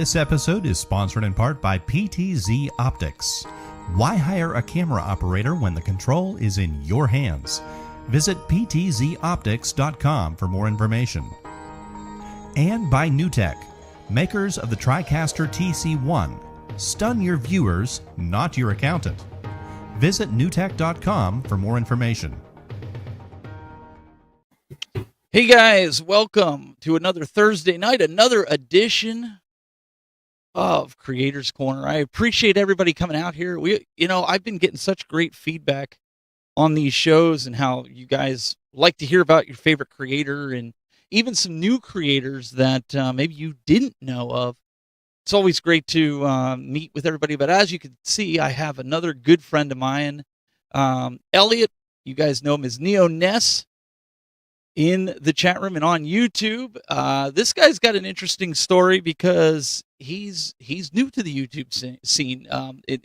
This episode is sponsored in part by PTZ Optics. Why hire a camera operator when the control is in your hands? Visit ptzoptics.com for more information. And by NewTek, makers of the TriCaster TC1. Stun your viewers, not your accountant. Visit newtek.com for more information. Hey guys, welcome to another Thursday night, another edition of Creators Corner. I appreciate everybody coming out here. I've been getting such great feedback on these shows and how you guys like to hear about your favorite creator and even some new creators that maybe you didn't know of. It's always great to meet with everybody. But as you can see, I have another good friend of mine, Elliott. You guys know him as NEO NESS in the chat room and on YouTube. This guy's got an interesting story because he's new to the YouTube scene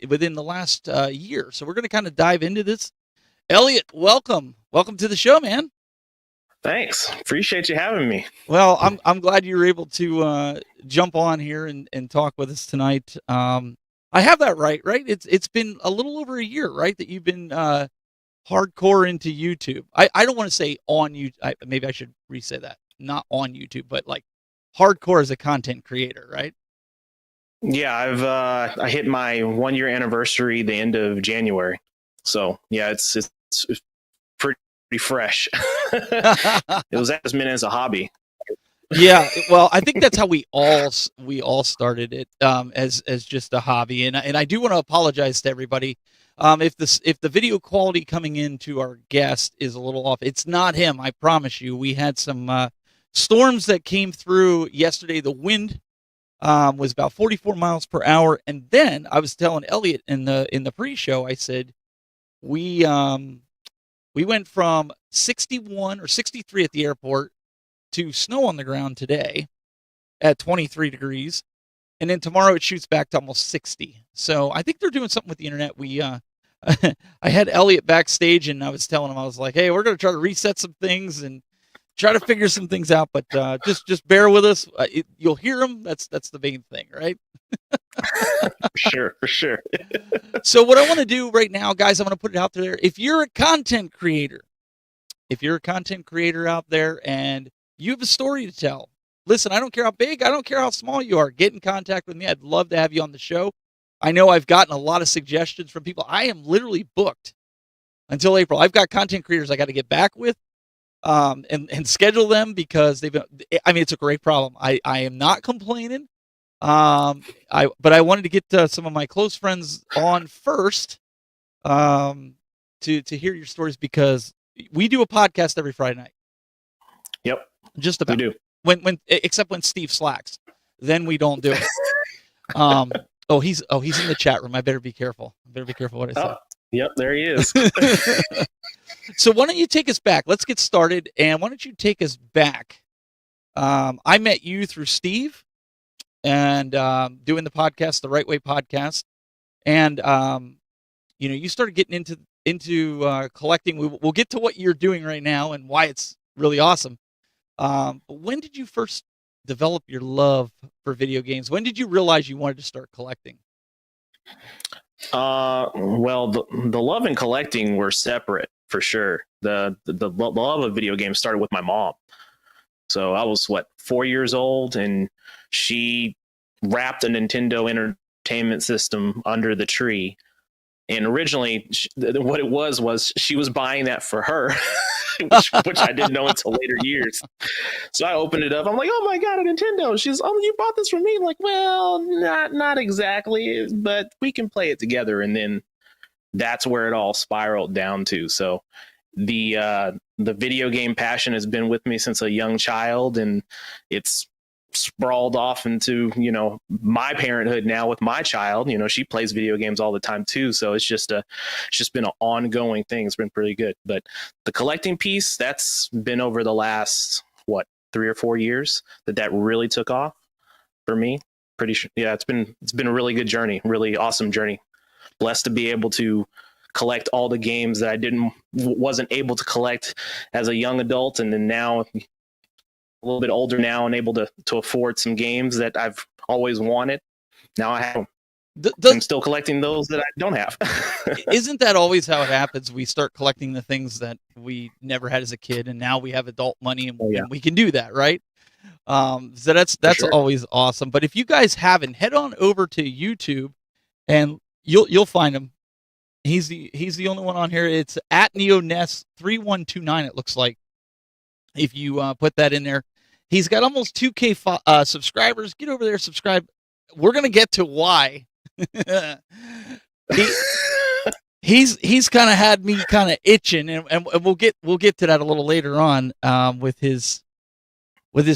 within the last year. So we're going to kind of dive into this. Elliott, welcome to the show, man. Thanks. Appreciate you having me. Well, I'm glad you were able to jump on here and talk with us tonight. I have that right? It's been a little over a year, right, that you've been hardcore into YouTube. I don't want to say on YouTube. Maybe I should re-say that. Not on YouTube, but like hardcore as a content creator, right? Yeah, I hit my 1 year anniversary the end of January. So yeah, it's pretty fresh. It was as meant as a hobby. Yeah, well, I think that's how we all started it, as just a hobby, and I do want to apologize to everybody. If the video quality coming into our guest is a little off, it's not him. I promise you. We had some storms that came through yesterday. The wind was about 44 miles per hour, and then I was telling Elliot in the pre-show. I said we went from 61 or 63 at the airport to snow on the ground today at 23 degrees, and then tomorrow it shoots back to almost 60. So I think they're doing something with the internet. I had Elliot backstage, and I was telling him, I was like, hey, we're going to try to reset some things and try to figure some things out, but just bear with us. You'll hear them. That's the main thing, right? For sure. So what I want to do right now, guys, I'm going to put it out there. If you're a content creator out there and you have a story to tell, listen, I don't care how big, I don't care how small you are, get in contact with me. I'd love to have you on the show. I know I've gotten a lot of suggestions from people. I am literally booked until April. I've got content creators I got to get back with and schedule them because it's a great problem. I am not complaining. But I wanted to get some of my close friends on first to hear your stories, because we do a podcast every Friday night. Yep. Just about. We do. When except when Steve slacks, then we don't do it. He's in the chat room. I better be careful. What I say. Yep, there he is. So why don't you take us back? Let's get started, and why don't you take us back? I met you through Steve, and doing the podcast, the Right Way podcast, and you started getting into collecting. We'll get to what you're doing right now and why it's really awesome. But when did you first develop your love for video games? When did you realize you wanted to start collecting? Well, the love and collecting were separate for sure. The love of video games started with my mom. So I was 4 years old, and she wrapped a Nintendo Entertainment System under the tree. And originally, what it was she was buying that for her, which I didn't know until later years. So I opened it up. I'm like, oh my God, a Nintendo. She's, oh, you bought this for me? I'm like, well, not exactly, but we can play it together. And then that's where it all spiraled down to. So the video game passion has been with me since a young child, and it's sprawled off into my parenthood now with my child. She plays video games all the time too, so it's just been an ongoing thing. It's been pretty good. But the collecting piece, that's been over the last 3 or 4 years that really took off for me. Pretty sure, yeah, it's been a really good journey, really awesome journey. Blessed to be able to collect all the games that I wasn't able to collect as a young adult, and then now a little bit older now and able to afford some games that I've always wanted. Now I have them. I'm still collecting those that I don't have. Isn't that always how it happens? We start collecting the things that we never had as a kid, and now we have adult money, and we can do that, right? So that's sure. Always awesome. But if you guys haven't, head on over to YouTube, and you'll find him. He's the only one on here. It's at NEO NESS 3129. It looks like. If you put that in there, he's got almost 2K subscribers. Get over there, subscribe. We're gonna get to why. He's kind of had me kind of itching, and we'll get to that a little later on with his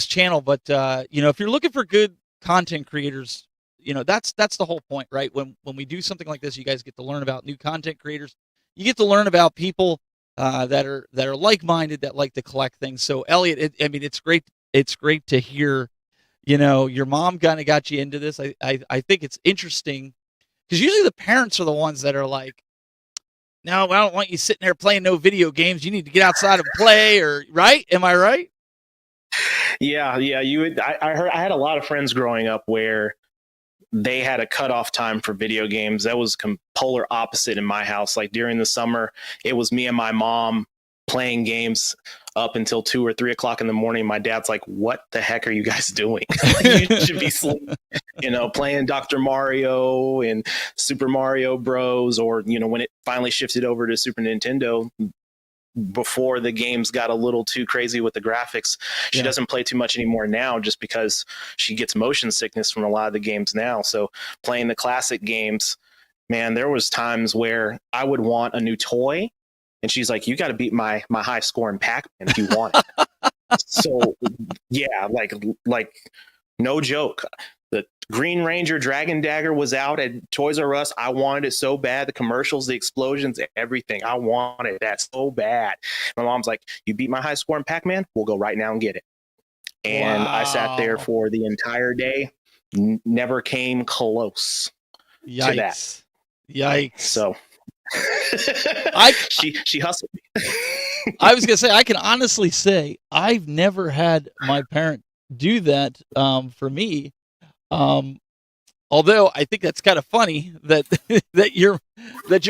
channel. But if you're looking for good content creators, that's the whole point, right? When we do something like this, you guys get to learn about new content creators. You get to learn about people that are like-minded, that like to collect things. So Elliott, it's great. It's great to hear, your mom kind of got you into this. I think it's interesting because usually the parents are the ones that are like, no, I don't want you sitting there playing no video games. You need to get outside and play, or right? Am I right? Yeah. I heard. I had a lot of friends growing up where they had a cutoff time for video games. That was polar opposite in my house. Like during the summer, it was me and my mom playing games up until 2 or 3 o'clock in the morning. My dad's like, what the heck are you guys doing? You should be sleeping, playing Dr. Mario and Super Mario Bros. Or, when it finally shifted over to Super Nintendo, before the games got a little too crazy with the graphics. She doesn't play too much anymore now just because she gets motion sickness from a lot of the games now. So playing the classic games, man, there was times where I would want a new toy and she's like, you got to beat my high score in Pac-Man if you want it. So yeah, like no joke. The Green Ranger Dragon Dagger was out at Toys R Us. I wanted it so bad. The commercials, the explosions, everything. I wanted that so bad. My mom's like, you beat my high score in Pac-Man? We'll go right now and get it. And I sat there for the entire day. Never came close to that. Yikes. So she hustled me. I was going to say, I can honestly say I've never had my parent do that for me. Although I think that's kind of funny that that your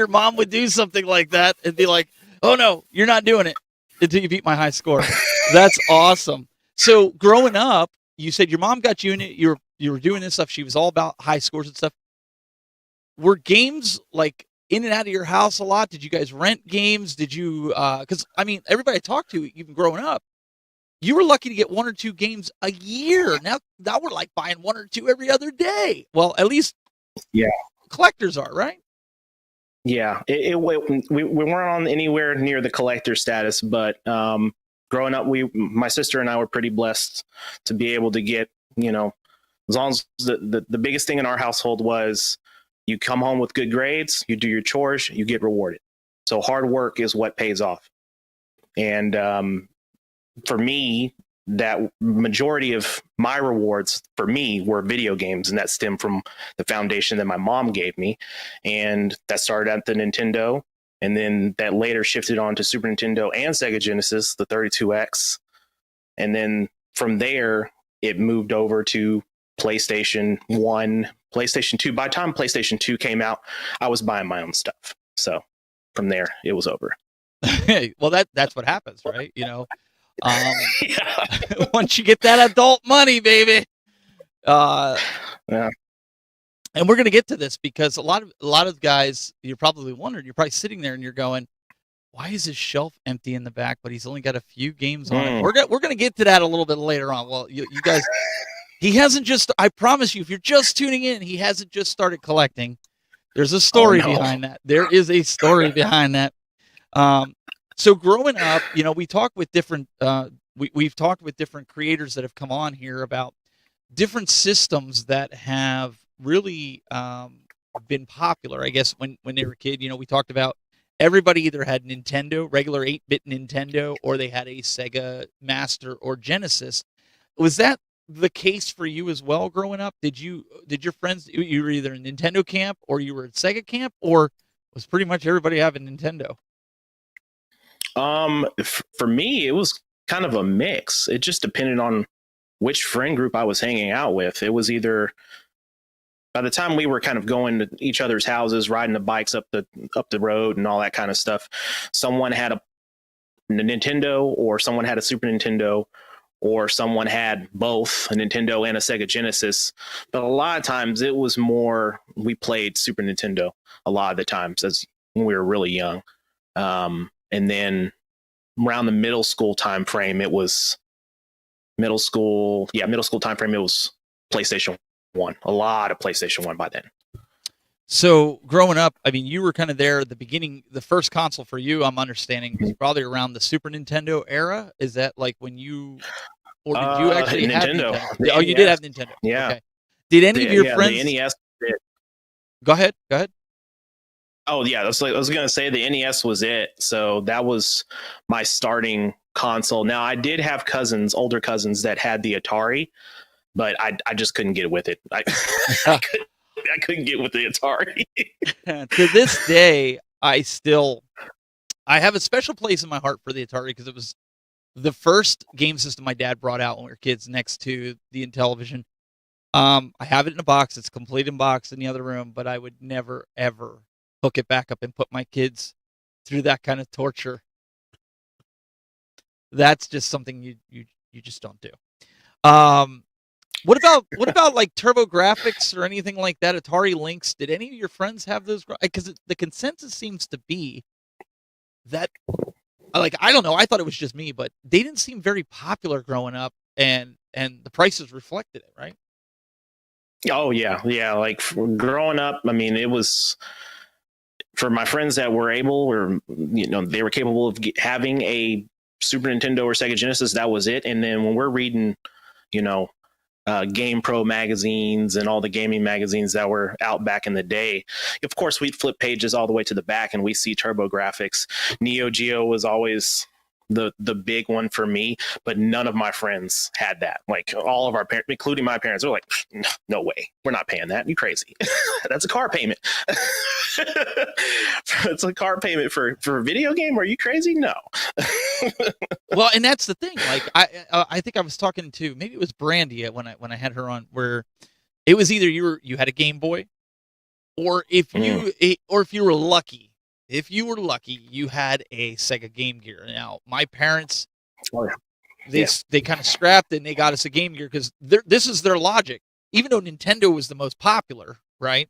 mom would do something like that and be like, "Oh no, you're not doing it until you beat my high score." That's awesome. So growing up, you said your mom got you in it. You were doing this stuff. She was all about high scores and stuff. Were games like in and out of your house a lot? Did you guys rent games? Did you? Because I mean, everybody I talked to, even growing up, you were lucky to get 1 or 2 games a year. Now we're like buying 1 or 2 every other day. Well, at least collectors are, right? Yeah, we weren't on anywhere near the collector status, but growing up, my sister and I were pretty blessed to be able to get, as long as the biggest thing in our household was you come home with good grades, you do your chores, you get rewarded. So hard work is what pays off. And for me, that majority of my rewards for me were video games, and that stemmed from the foundation that my mom gave me. And that started at the Nintendo, and then that later shifted on to Super Nintendo and Sega Genesis, the 32X. And then from there, it moved over to PlayStation 1, PlayStation 2. By the time PlayStation 2 came out, I was buying my own stuff. So from there, it was over. Well, that's what happens, right? Once you get that adult money, baby. And we're going to get to this because a lot of guys, you're probably wondering, you're probably sitting there and you're going, why is his shelf empty in the back, but he's only got a few games on it? We're going to get to that a little bit later on. Well, you guys, he hasn't just, I promise you, if you're just tuning in, he hasn't just started collecting. There's a story behind that. There is a story behind that. So growing up, we talk with different, we've talked with different creators that have come on here about different systems that have really been popular. I guess when they were a kid, we talked about everybody either had Nintendo, regular 8-bit Nintendo, or they had a Sega Master or Genesis. Was that the case for you as well growing up? Did your friends, you were either in Nintendo camp or you were at Sega camp, or was pretty much everybody having Nintendo? For me, it was kind of a mix. It just depended on which friend group I was hanging out with. It was either, by the time we were kind of going to each other's houses, riding the bikes up the road and all that kind of stuff, someone had a Nintendo, or someone had a Super Nintendo, or someone had both a Nintendo and a Sega Genesis. But a lot of times it was more, we played Super Nintendo a lot of the times as when we were really young. And then around the middle school time frame, it was middle school time frame, it was PlayStation 1. A lot of PlayStation 1 by then. So growing up, I mean, you were kind of there at the beginning. The first console for you, I'm understanding, was probably around the Super Nintendo era. Is that like when you, or did you actually have Nintendo? Oh, you did have Nintendo. Yeah. Okay. Did any of your friends? The NES did. Go ahead. Oh yeah, I was gonna say the NES was it. So that was my starting console. Now I did have older cousins that had the Atari, but I just couldn't get with it. I couldn't get with the Atari. To this day, I have a special place in my heart for the Atari because it was the first game system my dad brought out when we were kids next to the Intellivision. I have it in a box. It's complete in box in the other room, but I would never, ever hook it back up and put my kids through that kind of torture. That's just something you just don't do. What about like TurboGrafx or anything like that? Atari Lynx? Did any of your friends have those? Because the consensus seems to be that I don't know. I thought it was just me, but they didn't seem very popular growing up, and the prices reflected it, right? Oh yeah, yeah. Like growing up, I mean, it was for my friends that were able, or they were capable of having a Super Nintendo or Sega Genesis. That was it. And then when we're reading, you know, Game Pro magazines and all the gaming magazines that were out back in the day. Of course, we'd flip pages all the way to the back and we see TurboGrafx. NEO Geo was always the big one for me, but none of my friends had that. Like all of our parents, including my parents, were like, no way, we're not paying that. You crazy. That's a car payment. It's a car payment for a video game. Are you crazy? No. Well, and that's the thing. Like I think I was talking to, maybe it was Brandy when I had her on, where it was either you had a Game Boy, or if you were lucky, you had a Sega Game Gear. Now, my parents, they kind of scrapped and they got us a Game Gear because this is their logic. Even though Nintendo was the most popular, right?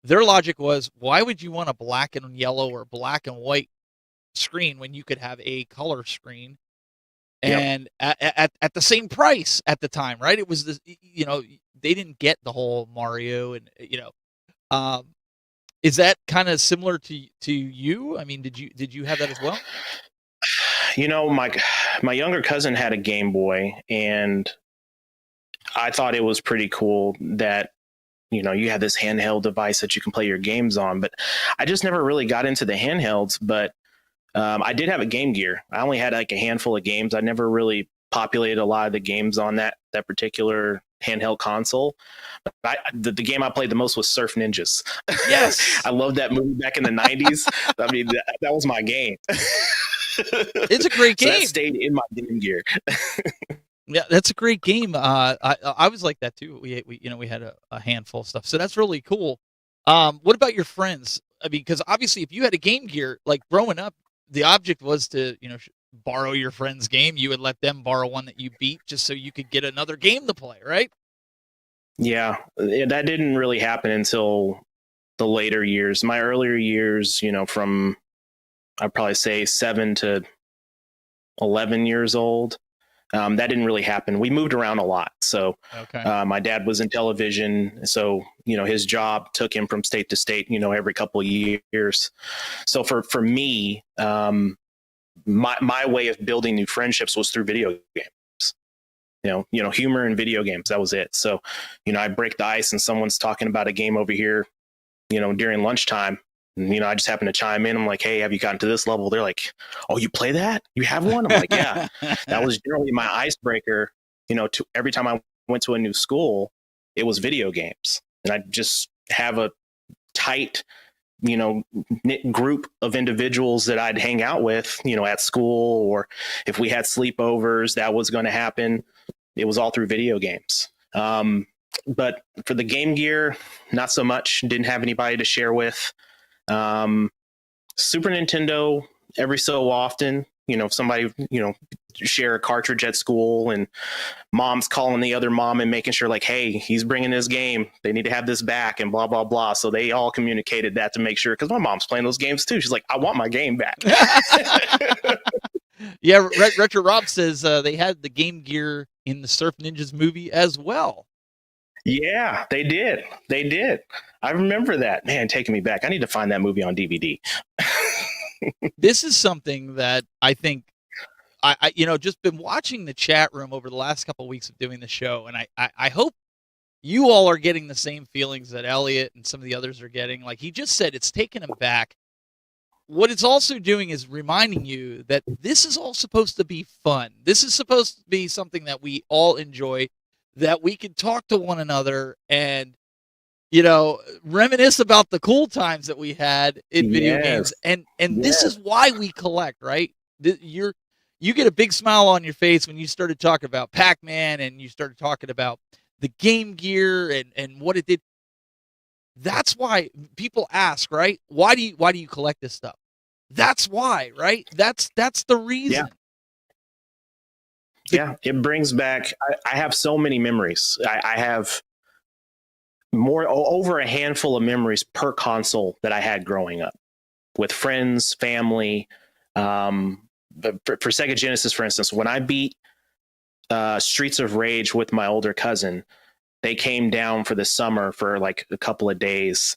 Their logic was, why would you want a black and yellow or black and white screen when you could have a color screen? And at the same price at the time, right? It was this, they didn't get the whole Mario, and is that kind of similar to you? I mean, did you have that as well? My younger cousin had a Game Boy, and I thought it was pretty cool that you have this handheld device that you can play your games on. But I just never really got into the handhelds. But I did have a Game Gear. I only had like a handful of games. I never really populated a lot of the games on that particular handheld console. But the game I played the most was Surf Ninjas. Yes. I loved that movie back in the 90s. I mean, that was my game. It's a great game. So that stayed in my Game Gear. Yeah, that's a great game. I was like that too. We had a handful of stuff. So that's really cool. What about your friends? I mean, because obviously if you had a Game Gear, like growing up, the object was to, borrow your friend's game. You would let them borrow one that you beat just so you could get another game to play, right? Yeah, that didn't really happen until the later years. My earlier years, from I'd probably say 7 to 11 years old, that didn't really happen. We moved around a lot. So my dad was in television. So, his job took him from state to state, every couple of years. So for me, my way of building new friendships was through video games. Humor and video games. That was it. So, I break the ice and someone's talking about a game over here, during lunchtime. And, I just happen to chime in. I'm like, hey, have you gotten to this level? They're like, oh, you play that? You have one? I'm like, yeah. That was generally my icebreaker. Every time I went to a new school, it was video games. And I just have a tight, knit group of individuals that I'd hang out with, at school, or if we had sleepovers, that was going to happen. It was all through video games. But for the Game Gear, not so much. Didn't have anybody to share with. Super Nintendo, every so often, if somebody, share a cartridge at school and mom's calling the other mom and making sure like, hey, he's bringing this game. They need to have this back and blah, blah, blah. So they all communicated that to make sure, because my mom's playing those games too. She's like, I want my game back. Yeah. Retro Rob says they had the Game Gear in the Surf Ninjas movie as well. Yeah, they did. I remember that. Man, taking me back. I need to find that movie on DVD. This is something that I think I just been watching the chat room over the last couple of weeks of doing the show, and I hope you all are getting the same feelings that Elliott and some of the others are getting. Like he just said, it's taking him back. What it's also doing is reminding you that this is all supposed to be fun. This is supposed to be something that we all enjoy, that we can talk to one another and, reminisce about the cool times that we had in video games. And this is why we collect, right? You get a big smile on your face when you started talking about Pac-Man and you started talking about the Game Gear and what it did. That's why people ask, right? Why do you collect this stuff? That's why, right? That's the reason. Yeah, it brings back. I have so many memories. I have over a handful of memories per console that I had growing up with friends, family. for Sega Genesis, for instance, when I beat Streets of Rage with my older cousin, they came down for the summer for like a couple of days,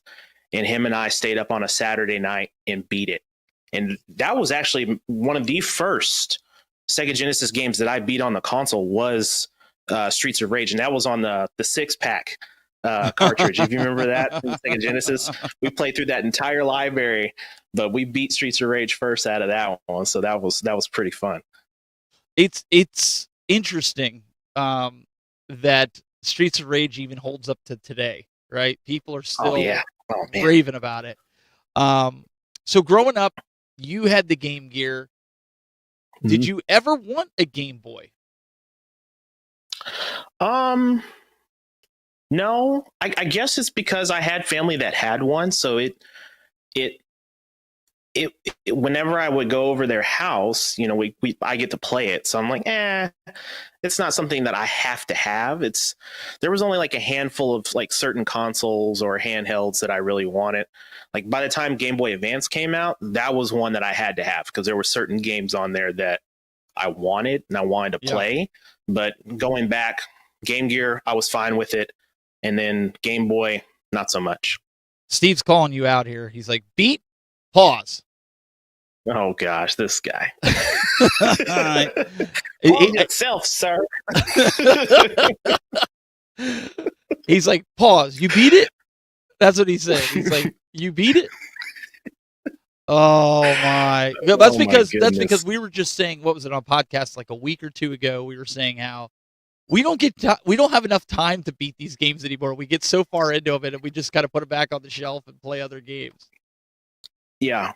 and him and I stayed up on a Saturday night and beat it. And that was actually one of the first Sega Genesis games that I beat on the console was Streets of Rage, and that was on the 6-pack cartridge. If you remember that in Sega Genesis, we played through that entire library, but we beat Streets of Rage first out of that one, so that was pretty fun. It's interesting that Streets of Rage even holds up to today, right? People are still raving about it. So growing up, you had the Game Gear. Mm-hmm. Did you ever want a Game Boy? No, I guess it's because I had family that had one, so it whenever I would go over their house, you know, I get to play it. So I'm like, it's not something that I have to have. There was only like a handful of like certain consoles or handhelds that I really wanted. Like by the time Game Boy Advance came out, that was one that I had to have because there were certain games on there that I wanted and I wanted to play. But going back, Game Gear, I was fine with it. And then Game Boy, not so much. Steve's calling you out here. He's like, beat, pause. Oh gosh, this guy. Itself, sir. He's like, pause. You beat it? That's what he said. He's like, you beat it? Oh my. That's because we were just saying, what was it on podcast like a week or two ago? We were saying how we don't have enough time to beat these games anymore. We get so far into it and we just got to put them back on the shelf and play other games. Yeah.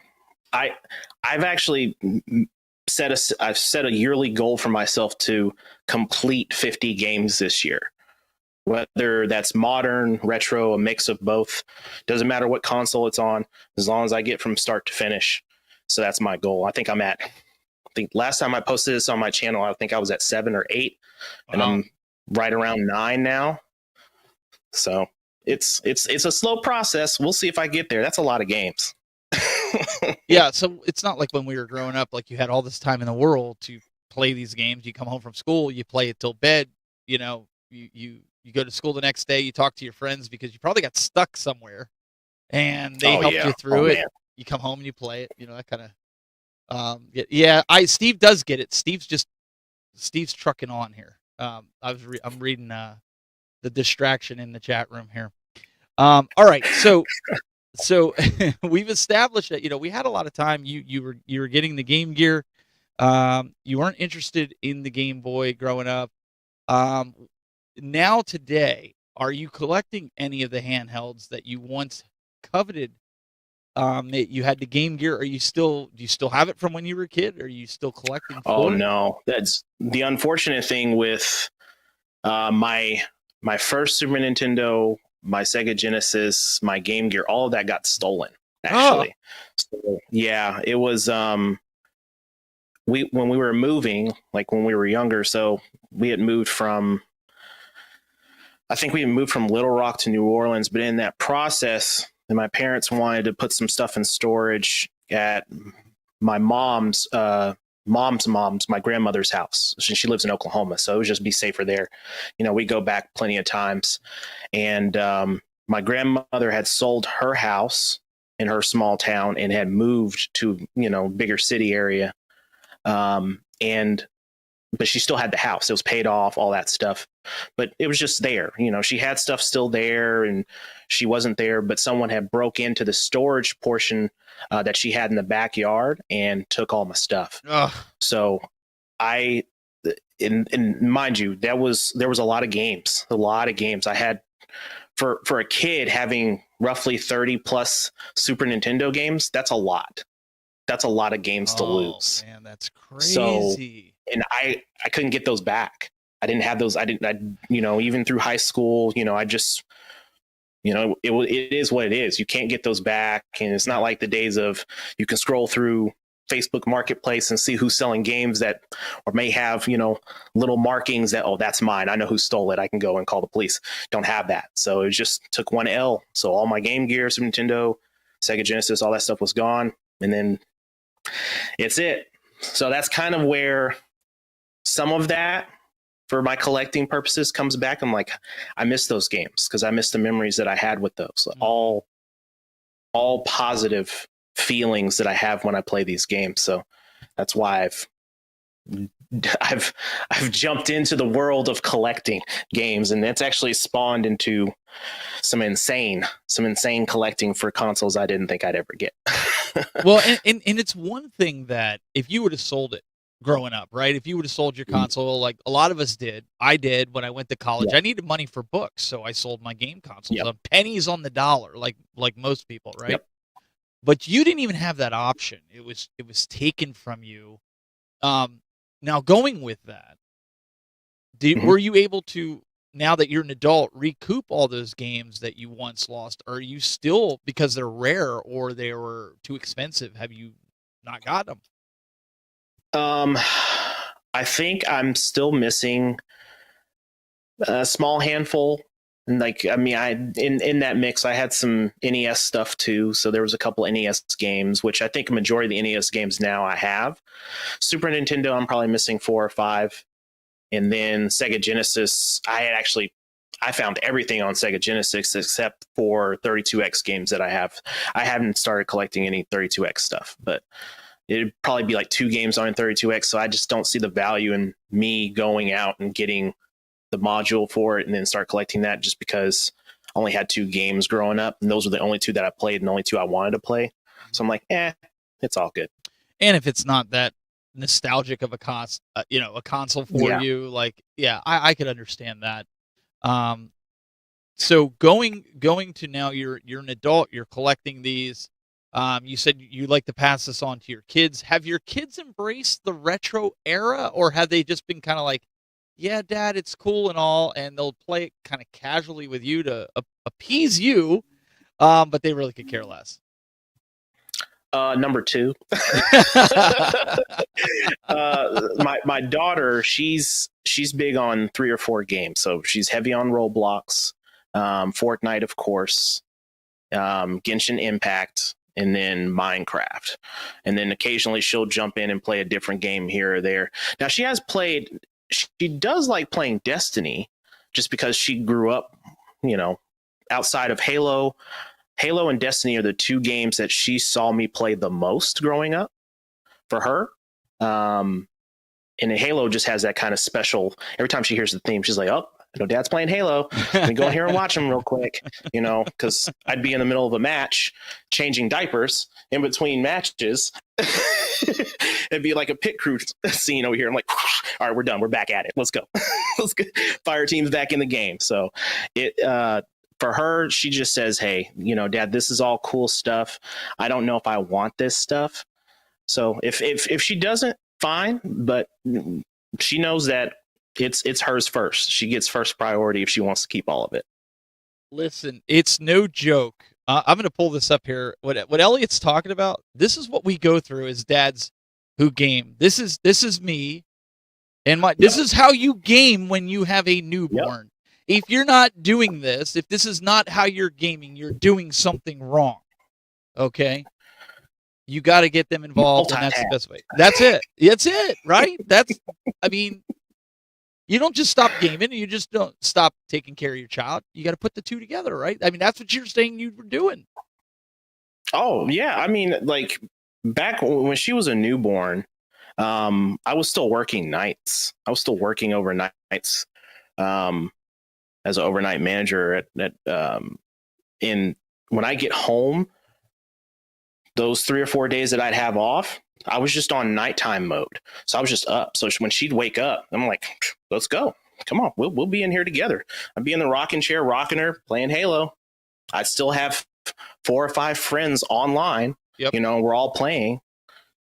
I've actually I've set a yearly goal for myself to complete 50 games this year. Whether that's modern, retro, a mix of both, doesn't matter what console it's on, as long as I get from start to finish. So that's my goal. I think last time I posted this on my channel, I think I was at 7 or 8, and I'm right around 9 now. So it's a slow process. We'll see if I get there. That's a lot of games. Yeah, so it's not like when we were growing up, like you had all this time in the world to play these games. You come home from school, you play it till bed. You know, you go to school the next day, you talk to your friends because you probably got stuck somewhere, and they helped you through it. Man. You come home and you play it. You know, that kind of. Steve does get it. Steve's trucking on here. I'm reading the distraction in the chat room here. All right, so we've established that, you know, we had a lot of time. You were getting the Game Gear. You weren't interested in the Game Boy growing up. Now today, are you collecting any of the handhelds that you once coveted? You had the Game Gear. Do you still have it from when you were a kid? Are you still collecting? Oh no, that's the unfortunate thing with my first Super Nintendo, my Sega Genesis, my Game Gear, all of that got stolen, actually. So, yeah, it was when we were moving, like when we were younger, so we had moved from Little Rock to New Orleans, but in that process, my parents wanted to put some stuff in storage at my mom's my grandmother's house. She lives in Oklahoma, so it would just be safer there. You know, we go back plenty of times. And my grandmother had sold her house in her small town and had moved to, you know, bigger city area. But she still had the house. It was paid off, all that stuff. But it was just there. You know, she had stuff still there and she wasn't there, but someone had broke into the storage portion that she had in the backyard and took all my stuff. Ugh. So and mind you, there was a lot of games. I had for a kid having roughly 30 plus Super Nintendo games. That's a lot. That's a lot of games to lose. Man, that's crazy. So, and I couldn't get those back. I didn't have those. Even through high school, I just, it is what it is. You can't get those back. And it's not like the days of you can scroll through Facebook Marketplace and see who's selling games that, or may have, little markings that, oh, that's mine. I know who stole it. I can go and call the police. Don't have that. So it just took one L. So all my Game Gear, Super Nintendo, Sega Genesis, all that stuff was gone. And then it's it. So that's kind of where some of that for my collecting purposes comes back. I'm like, I miss those games because I miss the memories that I had with those. All positive feelings that I have when I play these games. So that's why I've jumped into the world of collecting games, and that's actually spawned into some insane collecting for consoles I didn't think I'd ever get. Well, and it's one thing that if you would have sold it growing up, right? If you would have sold your console, like a lot of us did, I did when I went to college. Yep. I needed money for books, so I sold my game consoles Yep. on pennies on the dollar, like most people, right? Yep. But you didn't even have that option. It was taken from you. Now going with that, were you able to, now that you're an adult, recoup all those games that you once lost? Or are you still, because they're rare or they were too expensive, have you not got them? I think I'm still missing a small handful. Like, I mean, in that mix, I had some NES stuff too. So there was a couple NES games, which I think a majority of the NES games now I have. Super Nintendo, I'm probably missing 4 or 5. And then Sega Genesis, I found everything on Sega Genesis except for 32X games that I have. I haven't started collecting any 32X stuff, but it'd probably be like 2 games on 32X. So I just don't see the value in me going out and getting the module for it and then start collecting that, just because I only had 2 games growing up, and those were the only 2 that I played and the only 2 I wanted to play. So I'm like, it's all good. And if it's not that nostalgic of a console for you, like, I could understand that. So going to now, you're an adult, you're collecting these. You said you like to pass this on to your kids. Have your kids embraced the retro era, or have they just been kind of like, yeah, Dad, it's cool and all, and they'll play it kind of casually with you to appease you, but they really could care less? Number 2. My daughter, she's big on 3 or 4 games, so she's heavy on Roblox, Fortnite, of course, Genshin Impact, and then Minecraft. And then occasionally she'll jump in and play a different game here or there. Now, she does like playing Destiny, just because she grew up, outside of Halo. Halo and Destiny are the 2 games that she saw me play the most growing up for her. And Halo just has that kind of special, every time she hears the theme, she's like, oh, I know Dad's playing Halo. Let me go in here and watch him real quick, because I'd be in the middle of a match changing diapers in between matches. It'd be like a pit crew scene over here. I'm like, all right, we're done. We're back at it. Let's go. Let's go. Fire team's back in the game. So for her, she just says, hey, Dad, this is all cool stuff. I don't know if I want this stuff. So if she doesn't, fine, but she knows that it's hers first. She gets first priority if she wants to keep all of it. Listen, it's no joke. I'm going to pull this up here. What Elliott's talking about, this is what we go through as dads who game. This is me, and this is how you game when you have a newborn. Yep. If you're not doing this, if this is not how you're gaming, you're doing something wrong. Okay? You got to get them involved, and that's the best way. That's it. That's it, right? You don't just stop gaming, you just don't stop taking care of your child. You got to put the 2 together, right? That's what you're saying you were doing. Oh, yeah. Like back when she was a newborn, I was still working nights. I was still working overnights as an overnight manager when I get home, those 3 or 4 days that I'd have off, I was just on nighttime mode. So I was just up. So when she'd wake up, I'm like, let's go. Come on. We'll be in here together. I'd be in the rocking chair, rocking her, playing Halo. I'd still have 4 or 5 friends online. Yep. We're all playing.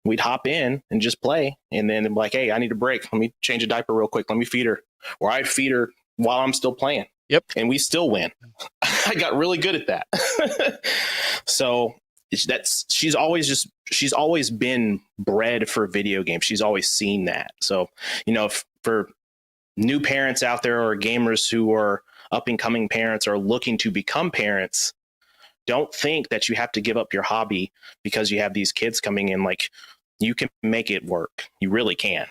We'd hop in and just play. And then I'm like, hey, I need a break. Let me change a diaper real quick. Let me feed her. Or I'd feed her while I'm still playing. Yep. And we still win. I got really good at that. So she's always been bred for video games. She's always seen that. So, for new parents out there or gamers who are up and coming parents or looking to become parents, don't think that you have to give up your hobby because you have these kids coming in. Like, you can make it work. You really can.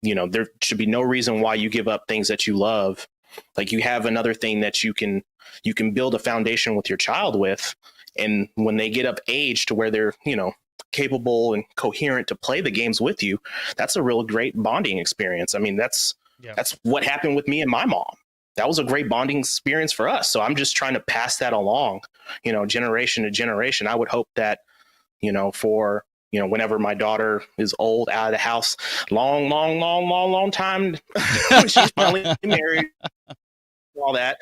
There should be no reason why you give up things that you love. Like, you have another thing that you can build a foundation with your child with. And when they get of age to where they're, capable and coherent to play the games with you, that's a real great bonding experience. I mean, that's what happened with me and my mom. That was a great bonding experience for us. So I'm just trying to pass that along, generation to generation. I would hope that, for, whenever my daughter is old, out of the house, long time, she's finally married, all that,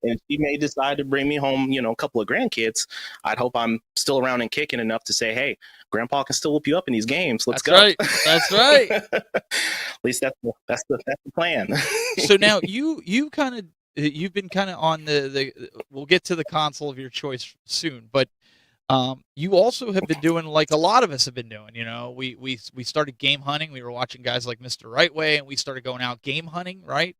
and she may decide to bring me home, a couple of grandkids. I'd hope I'm still around and kicking enough to say, hey, grandpa can still whoop you up in these games. Let's go. Right. That's right. At least that's the plan. So now you've been kind of on the we'll get to the console of your choice soon, but you also have been doing, like a lot of us have been doing, we started game hunting. We were watching guys like Mr. Rightway, and we started going out game hunting, right?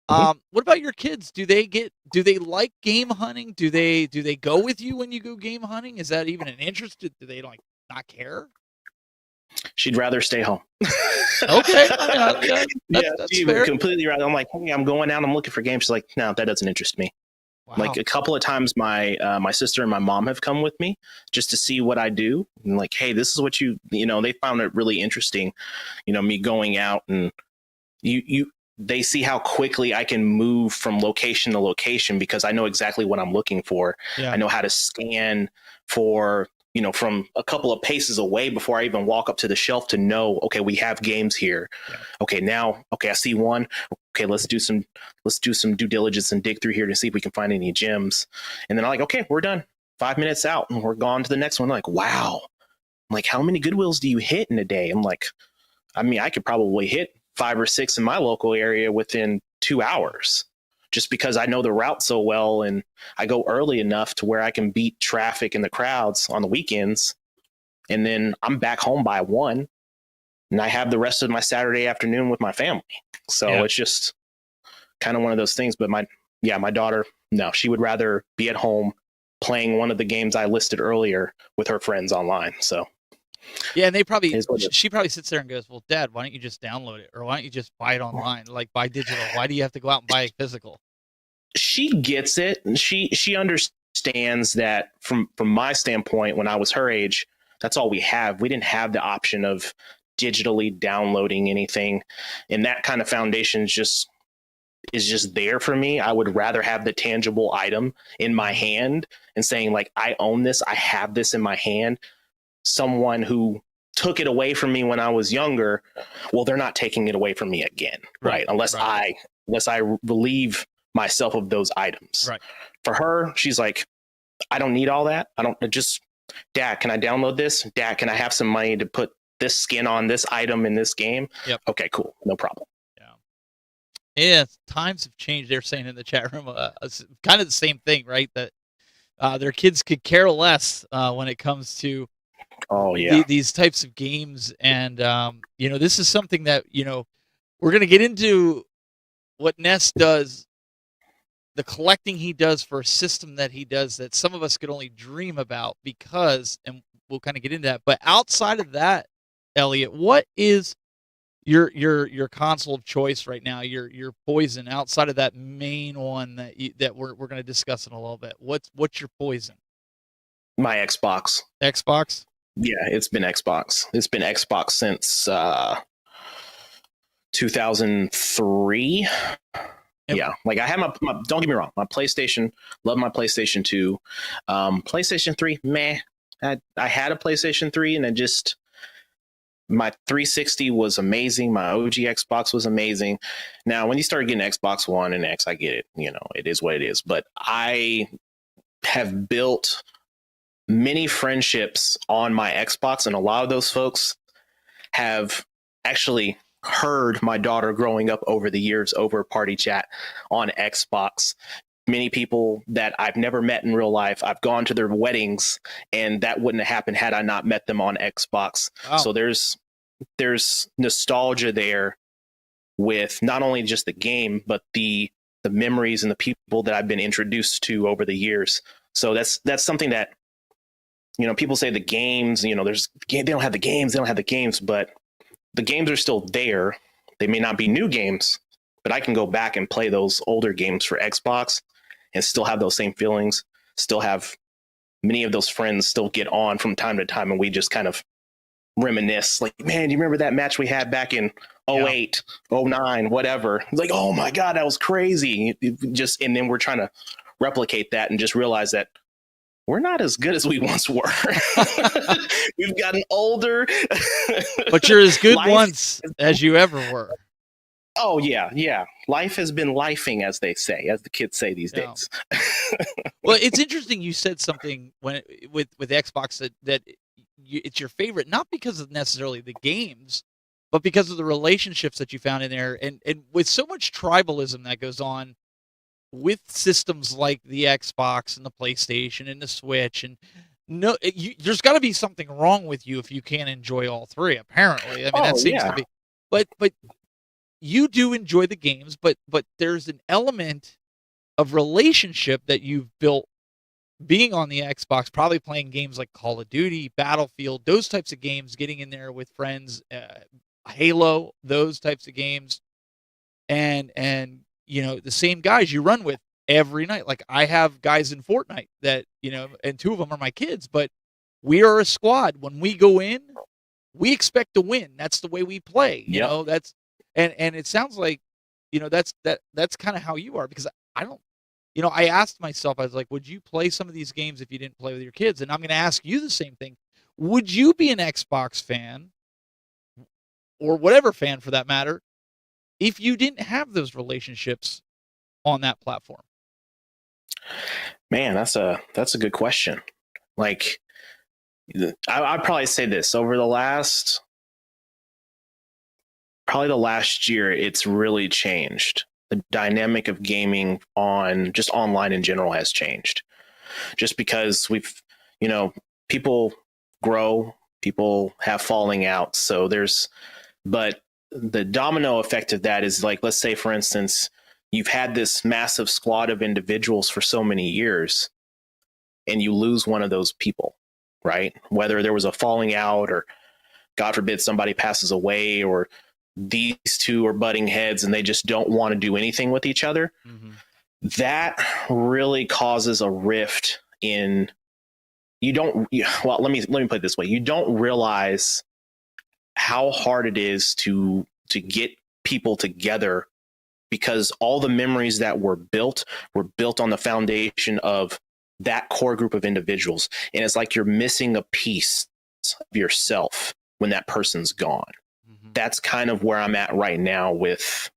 What about your kids? Do they like game hunting? Do they go with you when you go game hunting? Is that even an interest? Do they not care? She'd rather stay home. Okay. That's she fair. would completely rather. I'm like, hey, I'm going out, I'm looking for games. She's like, no, that doesn't interest me. Wow. Like, a couple of times my sister and my mom have come with me just to see what I do. And like, hey, this is what they found it really interesting, me going out, and they see how quickly I can move from location to location because I know exactly what I'm looking for. Yeah. I know how to scan for, from a couple of paces away before I even walk up to the shelf to know, okay, we have games here. Yeah. Okay, I see one. Okay, let's do some due diligence and dig through here to see if we can find any gems. And then I'm like, okay, we're done. 5 minutes out and we're gone to the next one. Like, wow. I'm like, how many Goodwills do you hit in a day? I'm like, I mean, I could probably hit 5 or 6 in my local area within 2 hours, just because I know the route so well, and I go early enough to where I can beat traffic and the crowds on the weekends. And then I'm back home by 1, and I have the rest of my Saturday afternoon with my family. So It's just kind of one of those things. But my daughter, no, she would rather be at home playing one of the games I listed earlier with her friends online. So. Yeah, and she probably sits there and goes, well, Dad, why don't you just download it? Or why don't you just buy it online, like buy digital? Why do you have to go out and buy physical? She gets it. And she understands that from my standpoint, when I was her age, that's all we have. We didn't have the option of digitally downloading anything. And that kind of foundation is just there for me. I would rather have the tangible item in my hand and saying, like, I own this. I have this in my hand. Someone who took it away from me when I was younger, well, they're not taking it away from me again, right? Unless I relieve myself of those items. Right. For her, she's like, I don't need all that. Dad, can I download this? Dad, can I have some money to put this skin on this item in this game? Yep. Okay, cool. No problem. Yeah, times have changed. They're saying in the chat room, kind of the same thing, right? That their kids could care less when it comes to these types of games. And this is something that we're going to get into what Ness does, the collecting he does for a system that he does that some of us could only dream about, because, and we'll kind of get into that. But outside of that, Elliott, what is your console of choice right now? Your poison, outside of that main one that we're going to discuss in a little bit. What's your poison? My Xbox. Xbox? Yeah, it's been Xbox. It's been Xbox since 2003. Yeah, like I had my don't get me wrong, my PlayStation, love my PlayStation 2. PlayStation 3, meh. I had a PlayStation 3, and my 360 was amazing. My OG Xbox was amazing. Now, when you start getting Xbox One and X, I get it. It is what it is. But I have built many friendships on my Xbox, and a lot of those folks have actually heard my daughter growing up over the years over party chat on Xbox. Many people that I've never met in real life, I've gone to their weddings, and that wouldn't have happened had I not met them on Xbox. Wow. So there's nostalgia there with not only just the game, but the memories and the people that I've been introduced to over the years. So that's something that people say the games, they don't have the games, but the games are still there. They may not be new games, but I can go back and play those older games for Xbox and still have those same feelings, still have many of those friends still get on from time to time, and we just kind of reminisce, like, man, do you remember that match we had back in 08, 09, whatever? It's like, oh my God, that was crazy. And then we're trying to replicate that and just realize that we're not as good as we once were. We've gotten older. But you're as good once as you ever were. Oh, yeah. Life has been lifing, as they say, as the kids say these days. Well, it's interesting you said something with Xbox that it's your favorite, not because of necessarily the games, but because of the relationships that you found in there. And with so much tribalism that goes on with systems like the Xbox and the PlayStation and the Switch, and there's got to be something wrong with you if you can't enjoy all three. Apparently, I mean that seems to be. But you do enjoy the games, but there's an element of relationship that you've built being on the Xbox, probably playing games like Call of Duty, Battlefield, those types of games, getting in there with friends, Halo, those types of games, and the same guys you run with every night. Like I have guys in Fortnite that, and two of them are my kids, but we are a squad. When we go in, we expect to win. That's the way we play. That's, and it sounds like, that's kind of how you are, because I don't, I asked myself, I was like, would you play some of these games if you didn't play with your kids? And I'm going to ask you the same thing. Would you be an Xbox fan, or whatever fan for that matter, if you didn't have those relationships on that platform? Man, that's a good question. Like, I'd probably say this: over the last year, it's really changed. The dynamic of gaming on just online in general has changed, just because people grow, people have falling out. So but the domino effect of that is, like, let's say, for instance, you've had this massive squad of individuals for so many years, and you lose one of those people, right? Whether there was a falling out, or God forbid somebody passes away, or these two are butting heads and they just don't want to do anything with each other. Mm-hmm. That really causes a rift in, let me put it this way. You don't realize how hard it is to get people together, because all the memories that were built on the foundation of that core group of individuals. And it's like you're missing a piece of yourself when that person's gone. That's kind of where I'm at right now with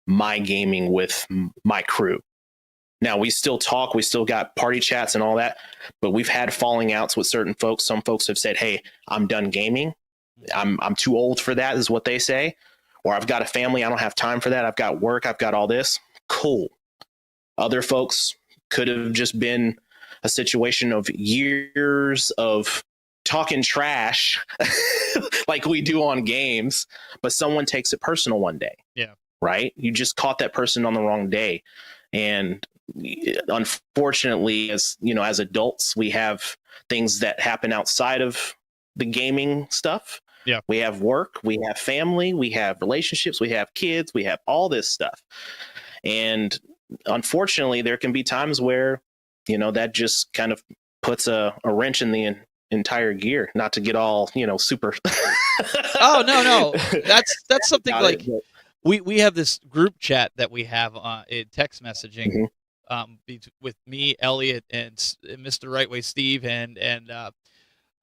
my gaming with my crew. Now, we still talk, we still got party chats and all that, but we've had falling outs with certain folks. Some folks have said, hey, I'm done gaming. I'm too old for that, is what they say. Or I've got a family, I don't have time for that. I've got work, I've got all this. Cool. Other folks could have just been a situation of years of talking trash like we do on games, but someone takes it personal one day. Yeah. Right? You just caught that person on the wrong day. And unfortunately, as adults, we have things that happen outside of the gaming stuff. Yeah. We have work, we have family, we have relationships, we have kids, we have all this stuff. And unfortunately, there can be times where, that just kind of puts a wrench in the entire gear. Not to get all, super. Oh, no. That's something like we have this group chat that we have in text messaging, with me, Elliott, and Mr. Rightway Steve, and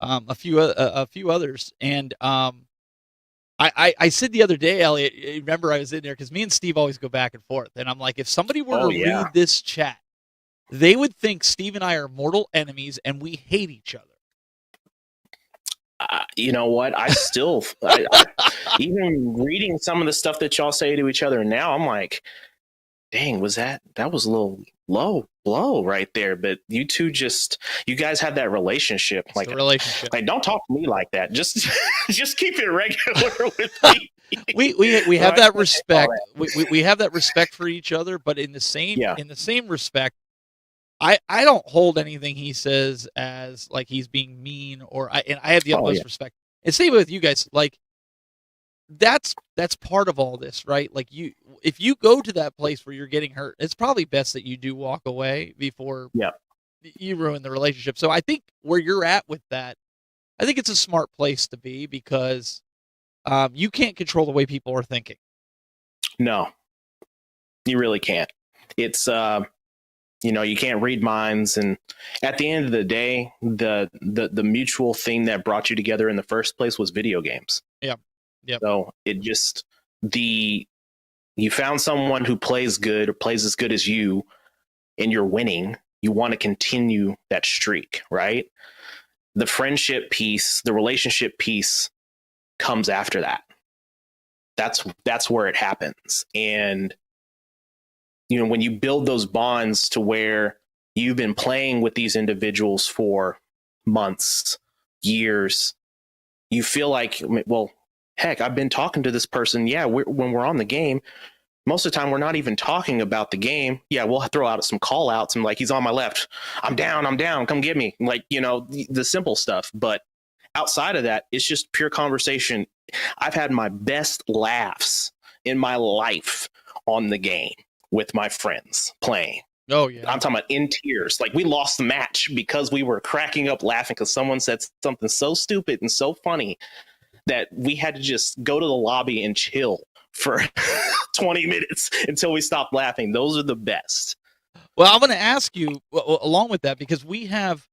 a few others. And I said the other day, Elliott, remember I was in there because me and Steve always go back and forth, and I'm like, if somebody were to read this chat, they would think Steve and I are mortal enemies and we hate each other. You know what? I still, even reading some of the stuff that y'all say to each other now, I'm like, dang, that was a little low blow right there. But you two you guys have that relationship. It's a relationship. Like, don't talk to me like that. Just keep it regular with me. We have that respect. We have that respect for each other, but in the same respect, I don't hold anything he says as like he's being mean, and I have the utmost respect. And same with you guys. Like that's part of all this, right? Like if you go to that place where you're getting hurt, it's probably best that you do walk away before you ruin the relationship. So I think where you're at with that, I think it's a smart place to be, because you can't control the way people are thinking. No, you really can't. It's you can't read minds, and at the end of the day, the mutual thing that brought you together in the first place was video games. Yeah. Yep. So it just you found someone who plays good or plays as good as you, and you're winning. You want to continue that streak, right? The friendship piece, the relationship piece comes after that. That's where it happens. And when you build those bonds to where you've been playing with these individuals for months, years, you feel like, well, heck, I've been talking to this person. Yeah, when we're on the game, most of the time we're not even talking about the game. Yeah, we'll throw out some call outs and like, he's on my left. I'm down. Come get me. Like, the simple stuff. But outside of that, it's just pure conversation. I've had my best laughs in my life on the game with my friends playing. Oh, yeah. I'm talking about in tears. Like, we lost the match because we were cracking up laughing because someone said something so stupid and so funny that we had to just go to the lobby and chill for 20 minutes until we stopped laughing. Those are the best. Well, I'm going to ask you along with that, because we have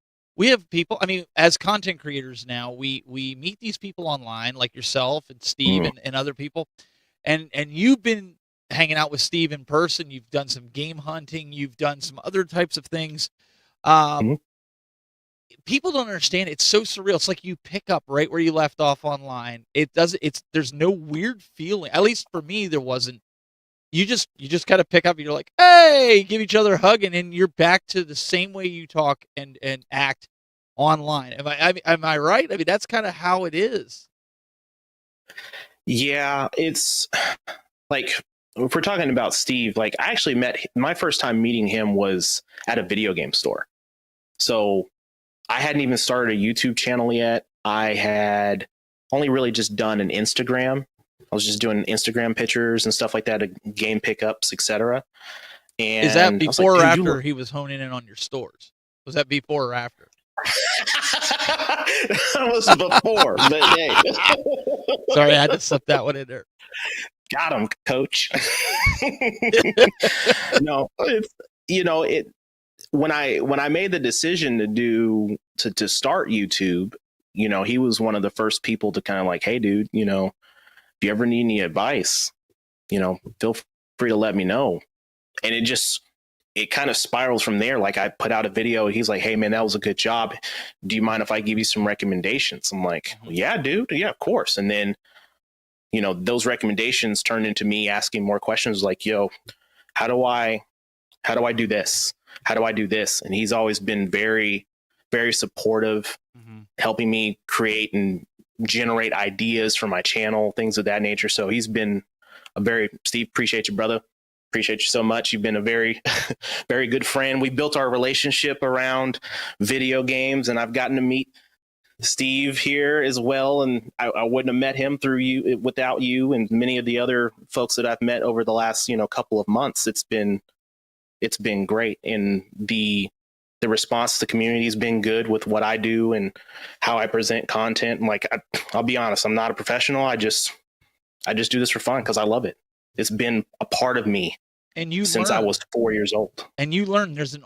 people, I mean, as content creators now, we meet these people online like yourself and Steve and other people. And you've been hanging out with Steve in person. You've done some game hunting. You've done some other types of things. People don't understand. It's so surreal. It's like you pick up right where you left off online. There's no weird feeling. At least for me, there wasn't. You just kind of pick up and you're like, hey, give each other a hug, and then you're back to the same way you talk and act online. Am I right? I mean, that's kind of how it is. Yeah, it's like, if we're talking about Steve, like, I actually my first time meeting him was at a video game store. So I hadn't even started a YouTube channel yet. I had only really just done an Instagram. I was just doing Instagram pictures and stuff like that, game pickups, etc. And is that before or after he was honing in on your stores? Was that before or after? That was before. But hey. Sorry, I had to slip that one in there. Got him, coach. No, when I made the decision to start YouTube, he was one of the first people to kind of like, hey, dude, if you ever need any advice, feel free to let me know. And it kind of spirals from there. Like, I put out a video, he's like, hey man, that was a good job. Do you mind if I give you some recommendations? I'm like, yeah, dude. Yeah, of course. And then, those recommendations turned into me asking more questions like, yo, how do I do this? How do I do this? And he's always been very, very supportive, helping me create and generate ideas for my channel, things of that nature. So he's been Steve, appreciate you, brother. Appreciate you so much. You've been a very, very good friend. We built our relationship around video games, and I've gotten to meet Steve here as well. And I wouldn't have met him without you and many of the other folks that I've met over the last, couple of months. It's been great. And the response to the community has been good with what I do and how I present content. And like, I'll be honest, I'm not a professional. I just do this for fun because I love it. It's been a part of me since I was 4 years old. And you learn there's an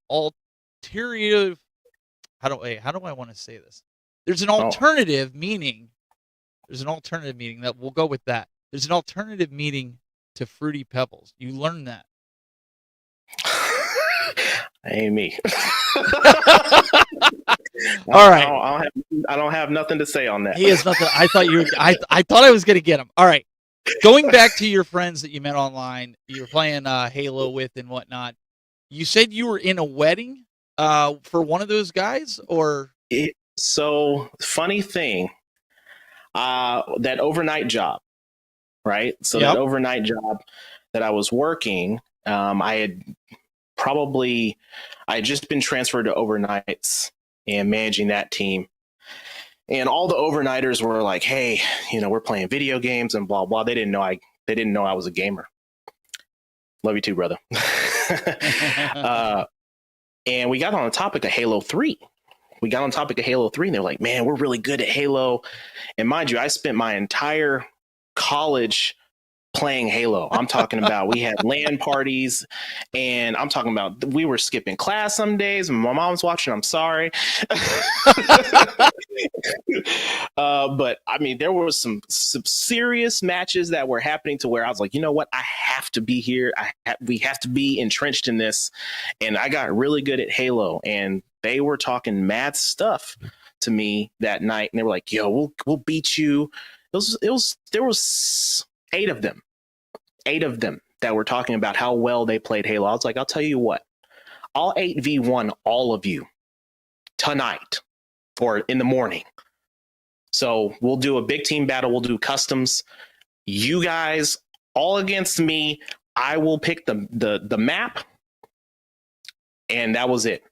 ulterior. How do I want to say this? There's an alternative meaning. There's an alternative meaning that we'll go with that. There's an alternative meaning to Fruity Pebbles. You learn that. Ain't me. All right. I don't have nothing to say on that. He has nothing. I thought I was going to get him. All right. Going back to your friends that you met online, you were playing Halo with and whatnot. You said you were in a wedding for one of those guys, or? So funny thing, that overnight job, right? So that overnight job that I was working, I had probably I had just been transferred to overnights and managing that team. And all the overnighters were like, "Hey, we're playing video games and blah blah." They didn't know I was a gamer. Love you too, brother. And we got on the topic of Halo 3. And they're like, "Man, we're really good at Halo." And mind you, I spent my entire college playing Halo. I'm talking about we had LAN parties, and I'm talking about we were skipping class some days. My mom's watching. I'm sorry. But I mean, there were some serious matches that were happening to where I was like, you know what? I have to be here. We have to be entrenched in this. And I got really good at Halo, and they were talking mad stuff to me that night. And they were like, "Yo, we'll beat you." There was 8 of them that were talking about how well they played Halo. I was like, I'll tell you what, I'll 8v1 all of you tonight or in the morning. So we'll do a big team battle. We'll do customs. You guys all against me. I will pick the map. And that was it.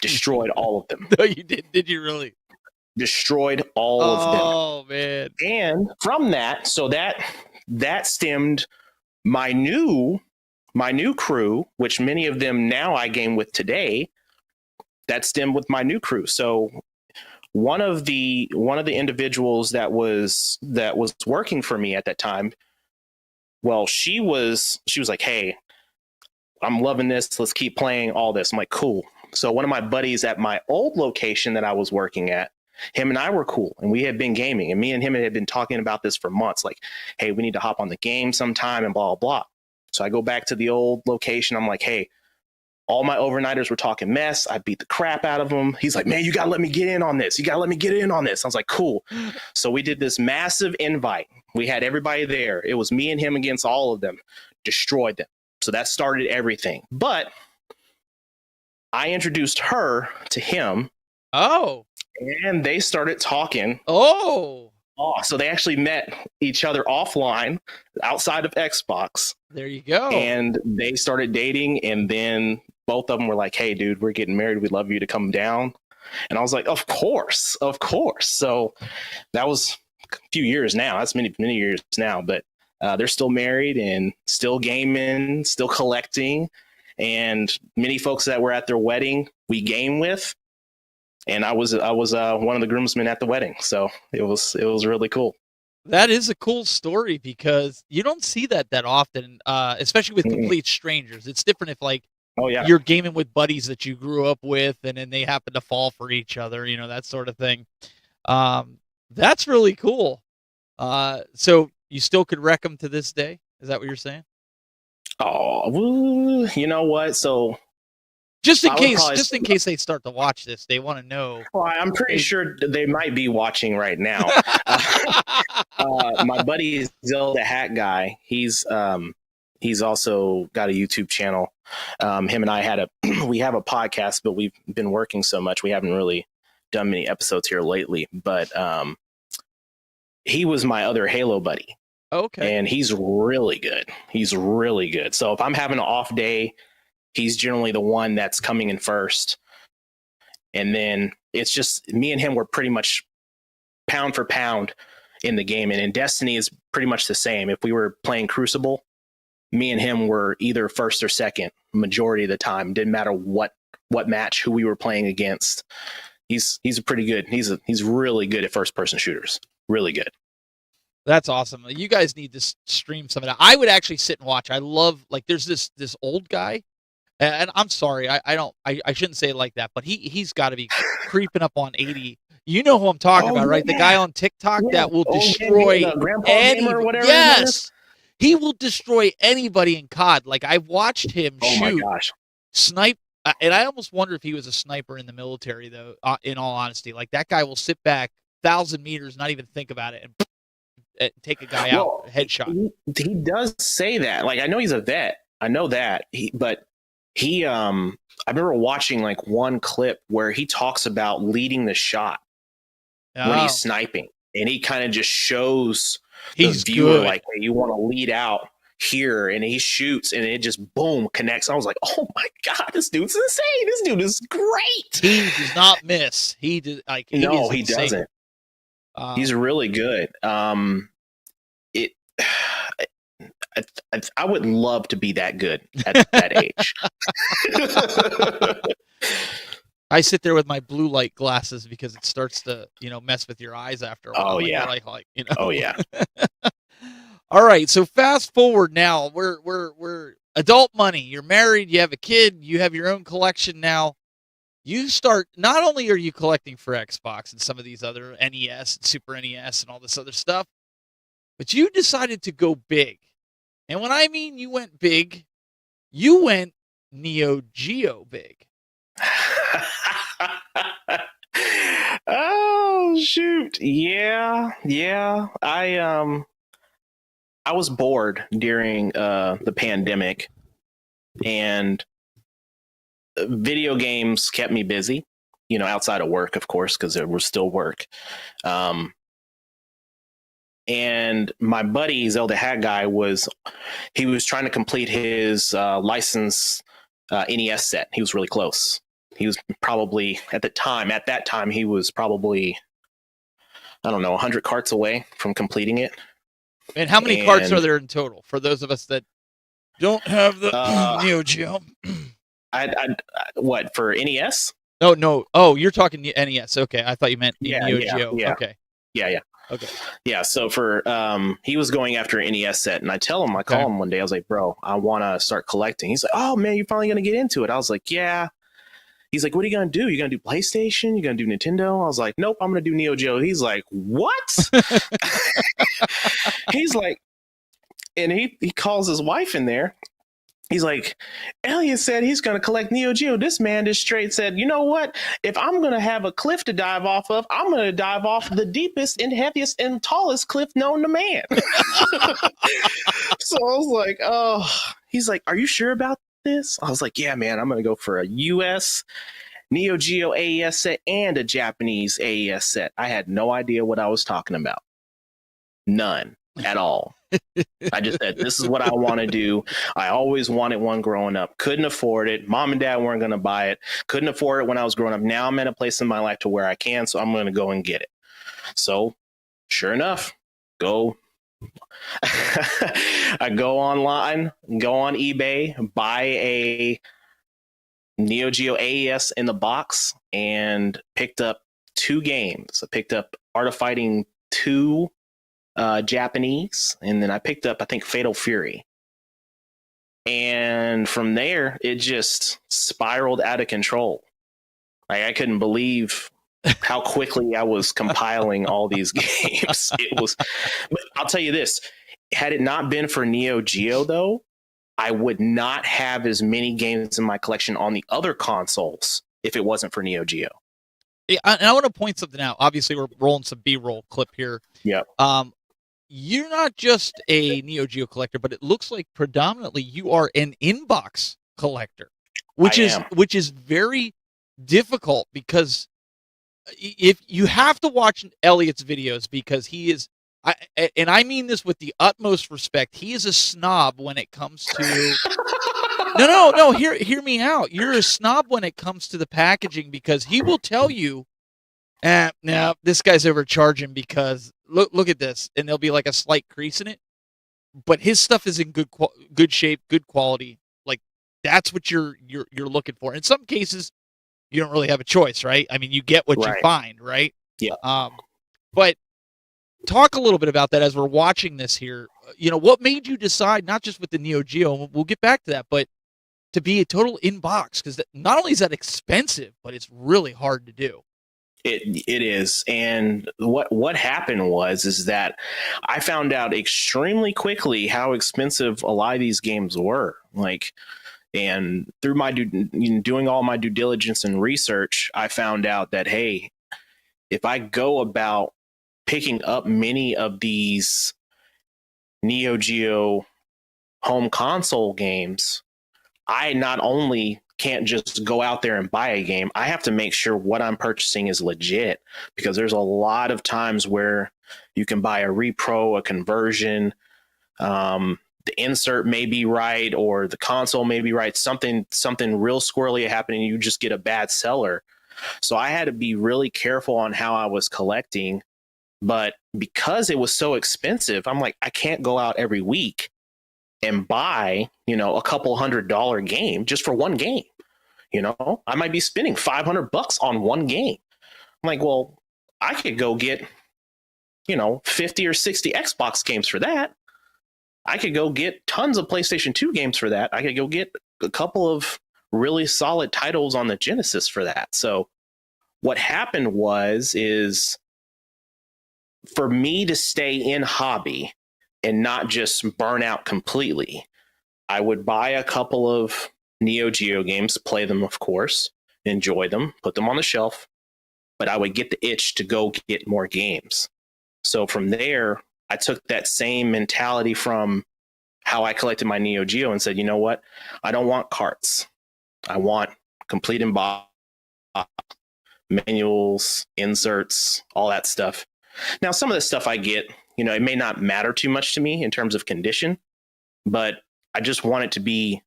Destroyed all of them. No, you did. Did you really? Destroyed all of them. Oh, man. And from that, so that stemmed my new crew, which many of them now I game with today. That stemmed with my new crew. So one of the individuals that was working for me at that time, well, she was like, "Hey, I'm loving this. Let's keep playing all this." I'm like, "Cool." So one of my buddies at my old location that I was working at, him and I were cool, and we had been gaming, and me and him had been talking about this for months. Like, "Hey, we need to hop on the game sometime," and blah, blah, blah. So I go back to the old location. I'm like, "Hey, all my overnighters were talking mess. I beat the crap out of them." He's like, "Man, you got to let me get in on this. I was like, "Cool." So we did this massive invite. We had everybody there. It was me and him against all of them. Destroyed them. So that started everything. But I introduced her to him. Oh. And they started talking. Oh, so they actually met each other offline outside of Xbox. There you go. And they started dating. And then both of them were like, "Hey, dude, we're getting married. We'd love you to come down." And I was like, Of course. So that was a few years now. That's many years now. But they're still married and still gaming, still collecting. And many folks that were at their wedding, we game with. And I was one of the groomsmen at the wedding. So it was really cool. That is a cool story because you don't see that often, especially with complete strangers. It's different if you're gaming with buddies that you grew up with and then they happen to fall for each other, that sort of thing. That's really cool. So you still could wreck them to this day? Is that what you're saying? Oh, you know what? So just in case they start to watch this, they want to know. Well, I'm pretty sure they might be watching right now. My buddy Zelda Hat Guy, he's also got a YouTube channel. Him and I we have a podcast, but we've been working so much we haven't really done many episodes here lately. But he was my other Halo buddy. Okay. And he's really good. So if I'm having an off day, he's generally the one that's coming in first. And then it's just me and him were pretty much pound for pound in the game. And in Destiny is pretty much the same. If we were playing Crucible, me and him were either first or second majority of the time. Didn't matter what match, who we were playing against. He's a pretty good. He's really good at first person shooters. Really good. That's awesome. You guys need to stream some of that. I would actually sit and watch. I love, there's this old guy, and I'm sorry, I shouldn't say it like that, but he's got to be creeping up on 80. You know who I'm talking about, right? The guy on TikTok that will destroy anybody. Yes, he will destroy anybody in COD. I've watched him shoot, snipe, and I almost wonder if he was a sniper in the military, though. In all honesty, that guy will sit back 1,000 meters, not even think about it, and take a guy out, headshot. He does say that. I know he's a vet. I know that. I remember watching one clip where he talks about leading the shot when he's sniping, and he kind of just shows the viewer hey, you want to lead out here, and he shoots, and it just boom connects. I was like, oh my god, this dude's insane. This dude is great. He does not miss. He did like No, he insane. doesn't. He's really good. It. I would love to be that good at that age. I sit there with my blue light glasses because it starts to, mess with your eyes after a while. Oh yeah. Oh yeah. All right. So fast forward now. We're adult money. You're married. You have a kid. You have your own collection now. You start. Not only are you collecting for Xbox and some of these other NES and Super NES and all this other stuff, but you decided to go big. And when I mean you went big, you went Neo Geo big. Oh shoot. Yeah. I was bored during the pandemic, and video games kept me busy, outside of work, of course, because there was still work. And my buddy Zelda Hat Guy was trying to complete his license NES set. He was really close. He was probably at that time he was probably, I don't know, 100 carts away from completing it. And how many carts are there in total for those of us that don't have the Neo Geo? What, for NES? No. Oh, you're talking NES. Okay, I thought you meant Neo Geo. Yeah. Okay. Yeah. Okay. Yeah. So for he was going after an NES set, and I call him one day. I was like, "Bro, I want to start collecting." He's like, "Oh man, you're finally gonna get into it." I was like, "Yeah." He's like, "What are you gonna do? You gonna do PlayStation? You gonna do Nintendo?" I was like, "Nope, I'm gonna do Neo Geo." He's like, "What?" He's like, and he calls his wife in there. He's like, Elliott said he's going to collect Neo Geo. This man just straight said, you know what? If I'm going to have a cliff to dive off of, I'm going to dive off the deepest and heaviest and tallest cliff known to man. So I was like, oh, he's like, are you sure about this? I was like, yeah, man, I'm going to go for a US Neo Geo AES set and a Japanese AES set. I had no idea what I was talking about. None at all. I just said, this is what I want to do. I always wanted one growing up. Couldn't afford it. Mom and dad weren't going to buy it. Couldn't afford it when I was growing up. Now I'm in a place in my life to where I can, so I'm going to go and get it. So sure enough, I go online, go on eBay, buy a Neo Geo AES in the box, and picked up 2 games. I picked up Art of Fighting 2 Japanese, and then I picked up, I think, Fatal Fury. And from there, it just spiraled out of control. Like, I couldn't believe how quickly I was compiling all these games. But I'll tell you this, had it not been for Neo Geo, though, I would not have as many games in my collection on the other consoles if it wasn't for Neo Geo. Yeah, and I want to point something out. Obviously, we're rolling some B-roll clip here. Yeah. You're not just a Neo Geo collector, but it looks like predominantly you are an inbox collector, which is very difficult, because if you have to watch Elliott's videos, because he is, and I mean this with the utmost respect, he is a snob when it comes to no, hear me out. You're a snob when it comes to the packaging, because he will tell you, now this guy's overcharging because look at this, and there'll be like a slight crease in it, but his stuff is in good shape, good quality. Like, that's what you're looking for. In some cases, you don't really have a choice, right? I mean, you get what you find, right? Yeah. But talk a little bit about that as we're watching this here. What made you decide, not just with the Neo Geo, we'll get back to that, but to be a total inbox? Because not only is that expensive, but it's really hard to do. It is. And what happened is that I found out extremely quickly how expensive a lot of these games were. Like, and through my doing all my due diligence and research, I found out that, hey, if I go about picking up many of these Neo Geo home console games, I not only can't just go out there and buy a game, I have to make sure what I'm purchasing is legit, because there's a lot of times where you can buy a repro, a conversion, the insert may be right or the console may be right. Something real squirrely happened and you just get a bad seller. So I had to be really careful on how I was collecting. But because it was so expensive, I'm like, I can't go out every week and buy, a couple $100 game just for one game. I might be spending $500 on one game. I'm like, well, I could go get, 50 or 60 Xbox games for that. I could go get tons of PlayStation 2 games for that. I could go get a couple of really solid titles on the Genesis for that. So what happened is for me to stay in hobby and not just burn out completely, I would buy a couple of Neo Geo games, play them, of course, enjoy them, put them on the shelf, but I would get the itch to go get more games. So from there, I took that same mentality from how I collected my Neo Geo and said, you know what? I don't want carts. I want complete in box, manuals, inserts, all that stuff. Now, some of the stuff I get, it may not matter too much to me in terms of condition, but I just want it to be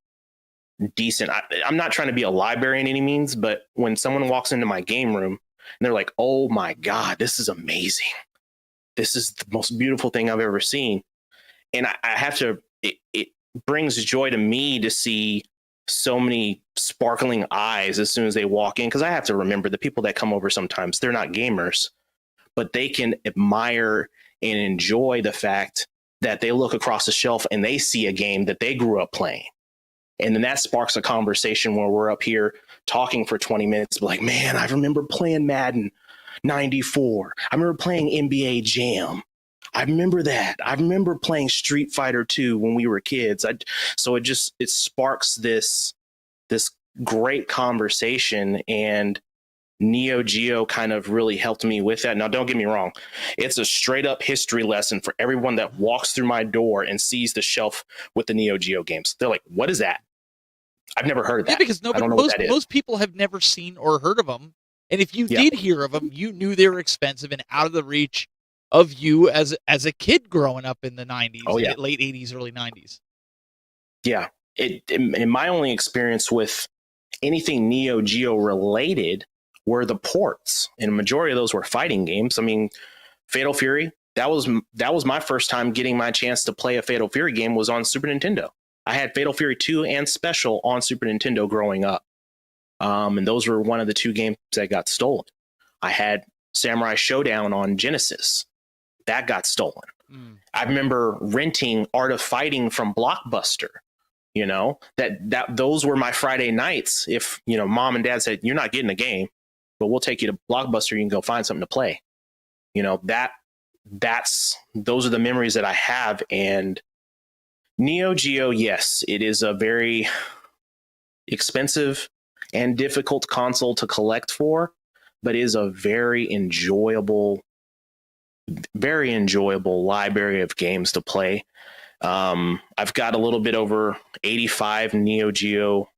decent. I'm not trying to be a library in any means, but when someone walks into my game room and they're like, oh my God, this is amazing. This is the most beautiful thing I've ever seen. And I have to, it brings joy to me to see so many sparkling eyes as soon as they walk in. Because I have to remember the people that come over sometimes, they're not gamers, but they can admire and enjoy the fact that they look across the shelf and they see a game that they grew up playing. And then that sparks a conversation where we're up here talking for 20 minutes, like, man, I remember playing Madden 94. I remember playing NBA Jam. I remember that. I remember playing Street Fighter 2 when we were kids. So it sparks this great conversation, and Neo Geo kind of really helped me with that. Now, don't get me wrong. It's a straight up history lesson for everyone that walks through my door and sees the shelf with the Neo Geo games. They're like, what is that? I've never heard of that. Yeah, because I don't know what that is. most people have never seen or heard of them. And if you did hear of them, you knew they were expensive and out of the reach of you as a kid growing up in the 90s, late 80s, early 90s. Yeah. In my only experience with anything Neo Geo related were the ports, and a majority of those were fighting games. I mean, Fatal Fury, that was my first time getting my chance to play a Fatal Fury game was on Super Nintendo. I had Fatal Fury 2 and Special on Super Nintendo growing up. And those were one of the two games that got stolen. I had Samurai Showdown on Genesis. That got stolen. I remember renting Art of Fighting from Blockbuster. That those were my Friday nights. If, mom and dad said, you're not getting a game, but we'll take you to Blockbuster. You can go find something to play. Those are the memories that I have. And Neo Geo, yes, it is a very expensive and difficult console to collect for, but is a very enjoyable library of games to play. I've got a little bit over 85 Neo Geo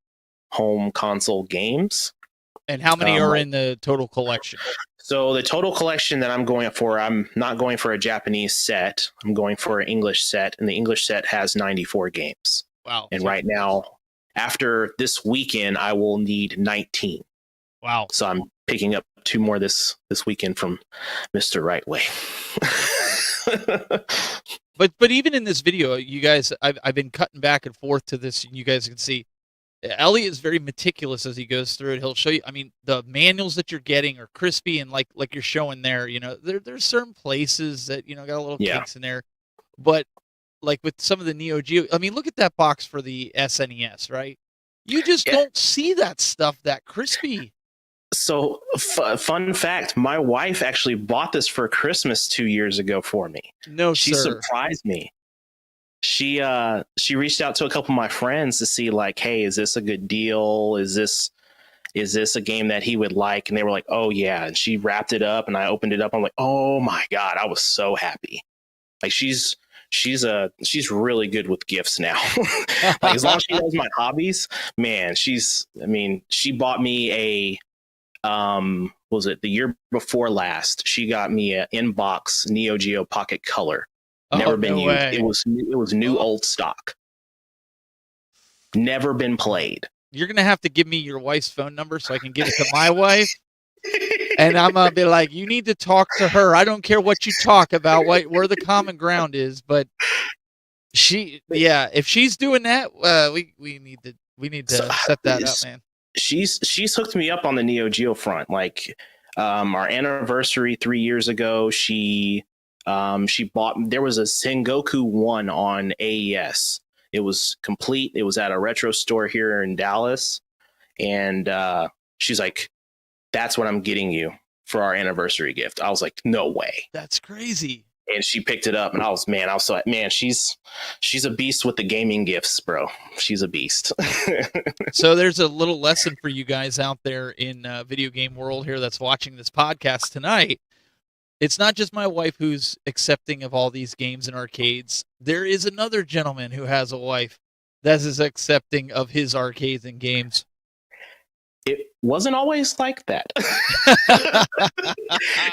home console games. And how many are in the total collection? So the total collection that I'm going for, I'm not going for a Japanese set. I'm going for an English set, and the English set has 94 games. Wow. And right now, after this weekend, I will need 19. Wow. So I'm picking up 2 more this weekend from Mr. Rightway. But even in this video, you guys, I've been cutting back and forth to this, and you guys can see Elliott is very meticulous as he goes through it. He'll show you. I mean, the manuals that you're getting are crispy, and like you're showing there. There's certain places that got a little kinks in there, but like with some of the Neo Geo, I mean, look at that box for the SNES, right? You just don't see that stuff that crispy. So, fun fact, my wife actually bought this for Christmas 2 years ago for me. No, she surprised me. She reached out to a couple of my friends to see, like, hey, is this a good deal? Is this a game that he would like? And they were like, oh yeah. And she wrapped it up, and I opened it up. I'm like, oh my God, I was so happy. Like she's really good with gifts now. Like, as long as she knows my hobbies, man, she bought me what was it, the year before last, she got me an inbox Neo Geo Pocket Color. Never Oh, been no used. way. It was new Oh. old stock. Never been played. You're going to have to give me your wife's phone number so I can give it to my wife. And I'm going to be like, you need to talk to her. I don't care what you talk about, where the common ground is, but if she's doing that, we need to set that up, man. She's hooked me up on the NEO GEO front. Like, our anniversary 3 years ago, she bought, there was a Sengoku 1 on AES. It was complete. It was at a retro store here in Dallas. And she's like, that's what I'm getting you for our anniversary gift. I was like, no way. That's crazy. And she picked it up, and I was so, man, she's a beast with the gaming gifts, bro. She's a beast. So there's a little lesson for you guys out there in video game world here that's watching this podcast tonight. It's not just my wife who's accepting of all these games and arcades. There is another gentleman who has a wife that is accepting of his arcades and games. It wasn't always like that.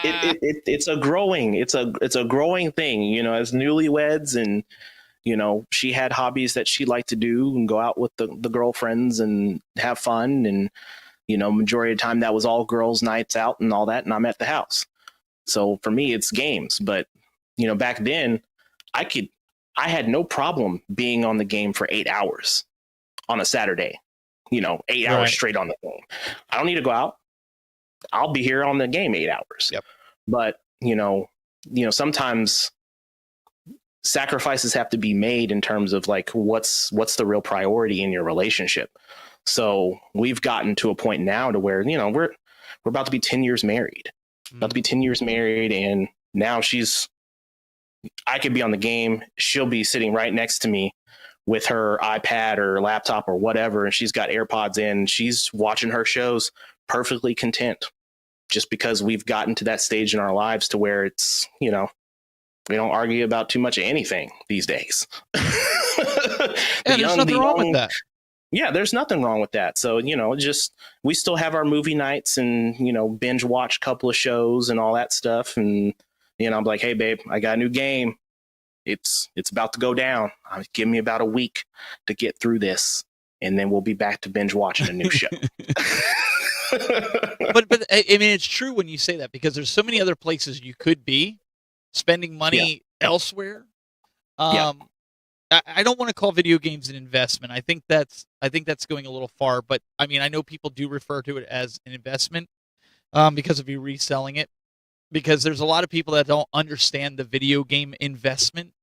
It's a growing thing, you know, as newlyweds, and you know, she had hobbies that she liked to do and go out with the girlfriends and have fun, and you know, majority of the time that was all girls' nights out and all that, and I'm at the house. So for me, it's games. But you know, back then, I had no problem being on the game for 8 hours on a Saturday. You know, 8 hours straight on the game. I don't need to go out. I'll be here on the game 8 hours. Yep. But you know, sometimes sacrifices have to be made in terms of like what's the real priority in your relationship. So we've gotten to a point now to where, you know, we're about to be 10 years married. About to be 10 years married, and now I could be on the game, she'll be sitting right next to me with her iPad or laptop or whatever, and she's got AirPods in, she's watching her shows perfectly content, just because we've gotten to that stage in our lives to where it's, you know, we don't argue about too much of anything these days. There's nothing wrong with that. Yeah, there's nothing wrong with that. So, you know, just, we still have our movie nights and, you know, binge watch a couple of shows and all that stuff. And, you know, I'm like, hey, babe, I got a new game. It's about to go down. Give me about a week to get through this, and then we'll be back to binge watching a new show. But I mean, it's true when you say that, because there's so many other places you could be spending money elsewhere. I don't want to call video games an investment. I think that's going a little far. But I mean, I know people do refer to it as an investment because of you reselling it. Because there's a lot of people that don't understand the video game investment,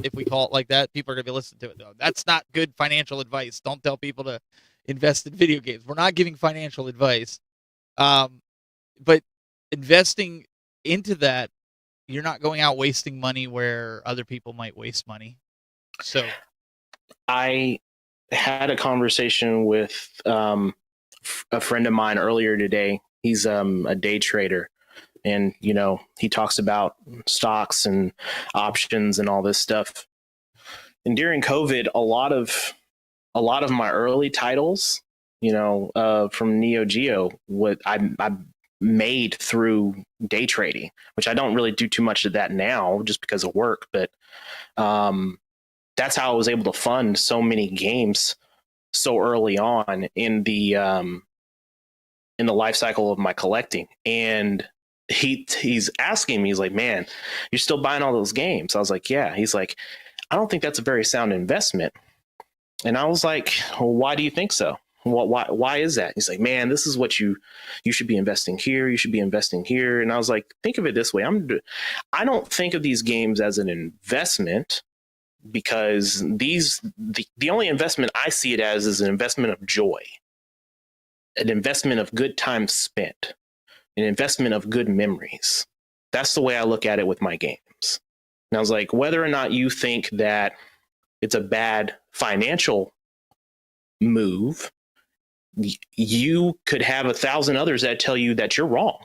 if we call it like that. People are going to be listening to it, though. That's not good financial advice. Don't tell people to invest in video games. We're not giving financial advice. But investing into that, you're not going out wasting money where other people might waste money. So I had a conversation with a friend of mine earlier today. He's a day trader. And, you know, he talks about stocks and options and all this stuff. And during COVID, a lot of my early titles, you know, from NEO GEO, what I made through day trading, which I don't really do too much of that now just because of work. But that's how I was able to fund so many games so early on in the life cycle of my collecting. And he's asking me, he's like, man, you're still buying all those games? I was like, yeah. He's like, I don't think that's a very sound investment. And I was like, well, why do you think so? Why is that? He's like, man, this is what you should be investing here. You should be investing here. And I was like, think of it this way. I don't think of these games as an investment, because the only investment I see it as is an investment of joy, an investment of good time spent, an investment of good memories. That's the way I look at it with my games. And I was like, whether or not you think that it's a bad financial move, you could have 1,000 others that tell you that you're wrong.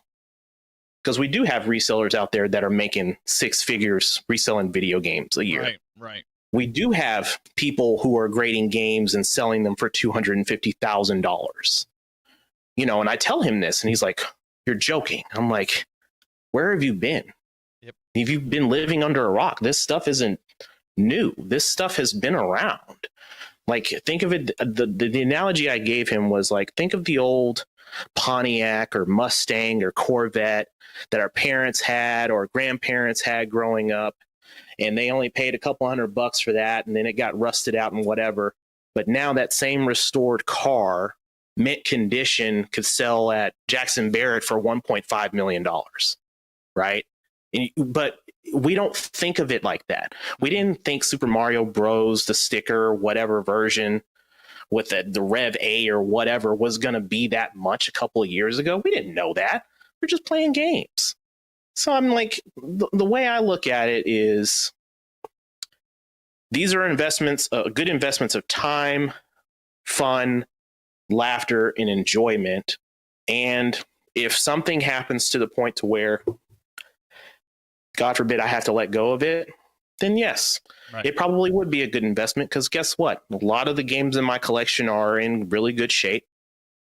Because we do have resellers out there that are making six figures reselling video games a year. Right. We do have people who are grading games and selling them for $250,000. You know, and I tell him this, and he's like, you're joking. I'm like, where have you been? Yep. If you've been living under a rock, this stuff isn't new. This stuff has been around. Like, think of it. The analogy I gave him was like, think of the old Pontiac or Mustang or Corvette that our parents had or grandparents had growing up, and they only paid a couple $100 for that, and then it got rusted out and whatever. But now that same restored car, mint condition, could sell at Jackson Barrett for $1.5 million, right? But we don't think of it like that. We didn't think Super Mario Bros, the sticker, whatever version with the Rev A or whatever was going to be that much a couple of years ago. We didn't know that. We're just playing games. So I'm like, the way I look at it is these are investments, good investments of time, fun, laughter, and enjoyment. And if something happens to the point to where, God forbid, I have to let go of it, then yes, right, it probably would be a good investment, because guess what? A lot of the games in my collection are in really good shape.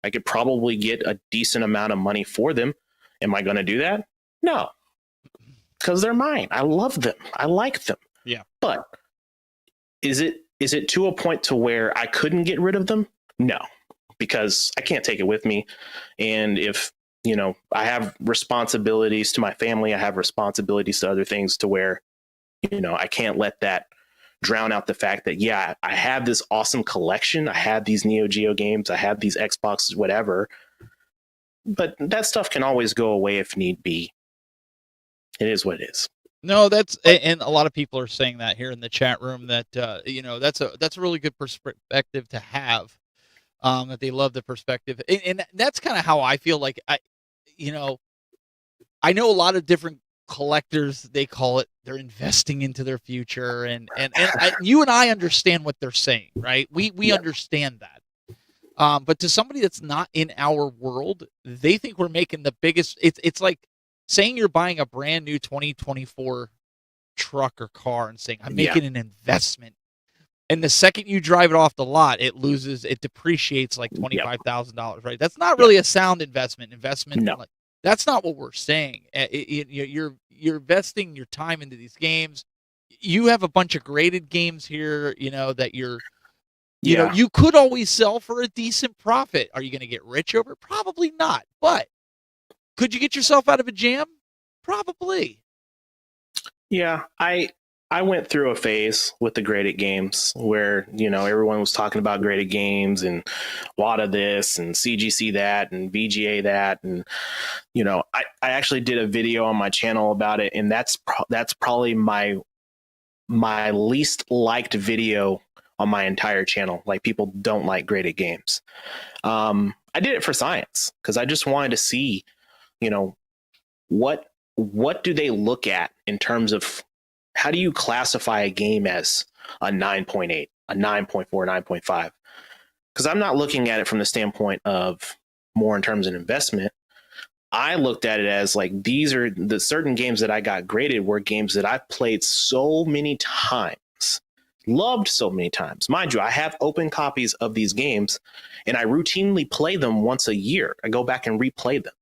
I could probably get a decent amount of money for them. Am I going to do that? No, because they're mine. I love them. I like them. Yeah. But is it to a point to where I couldn't get rid of them? No, because I can't take it with me. And if, I have responsibilities to my family, I have responsibilities to other things, to where, I can't let that drown out the fact that, yeah, I have this awesome collection. I have these Neo Geo games. I have these Xboxes, whatever. But that stuff can always go away if need be. It is what it is. No, and a lot of people are saying that here in the chat room, that, that's a really good perspective to have, that they love the perspective. And that's kind of how I feel. Like, I know a lot of different collectors, they call it, they're investing into their future. And you and I understand what they're saying, right? We understand that. But to somebody that's not in our world, they think we're making the biggest, it's like saying you're buying a brand new 2024 truck or car and saying, I'm making an investment. And the second you drive it off the lot, it depreciates like $25,000, right? That's not really a sound investment. No. Like, that's not what we're saying. You're investing your time into these games. You have a bunch of graded games here, that you're, you could always sell for a decent profit. Are you going to get rich over it? Probably not. But could you get yourself out of a jam? Probably. Yeah, I went through a phase with the graded games where, everyone was talking about graded games and WADA this and CGC that and VGA that. And, I actually did a video on my channel about it. And that's probably my least liked video on my entire channel. Like, people don't like graded games. I did it for science, because I just wanted to see, what do they look at in terms of, how do you classify a game as a 9.8, a 9.4, 9.5? Because I'm not looking at it from the standpoint of more in terms of investment. I looked at it as like, these are the certain games that I got graded were games that I've played so many times, loved so many times. Mind you, I have open copies of these games, and I routinely play them once a year. I go back and replay them.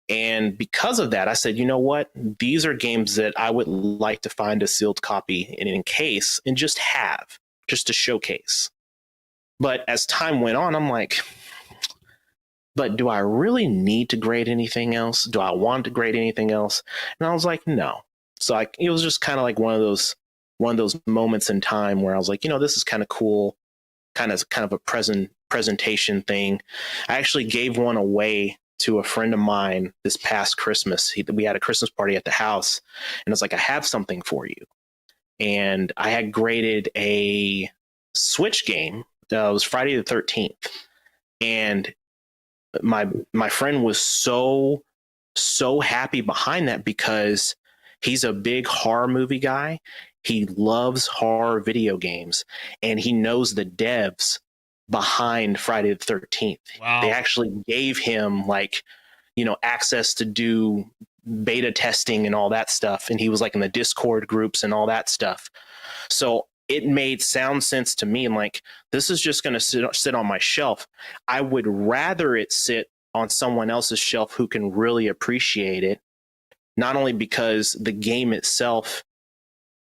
And because of that, I said, you know what? These are games that I would like to find a sealed copy and encase and just to showcase. But as time went on, I'm like, but do I really need to grade anything else? Do I want to grade anything else? And I was like, no. So it was just kind of like one of those moments in time where I was like, this is kind of cool, kind of a presentation thing. I actually gave one away to a friend of mine this past Christmas. We had a Christmas party at the house, and it's like, I have something for you. And I had graded a Switch game. It was Friday the 13th. And my friend was so happy behind that, because he's a big horror movie guy. He loves horror video games, and he knows the devs behind Friday the 13th. Wow. They actually gave him access to do beta testing and all that stuff. And he was like in the Discord groups and all that stuff. So it made sound sense to me. And like, this is just going to sit on my shelf. I would rather it sit on someone else's shelf who can really appreciate it not only because the game itself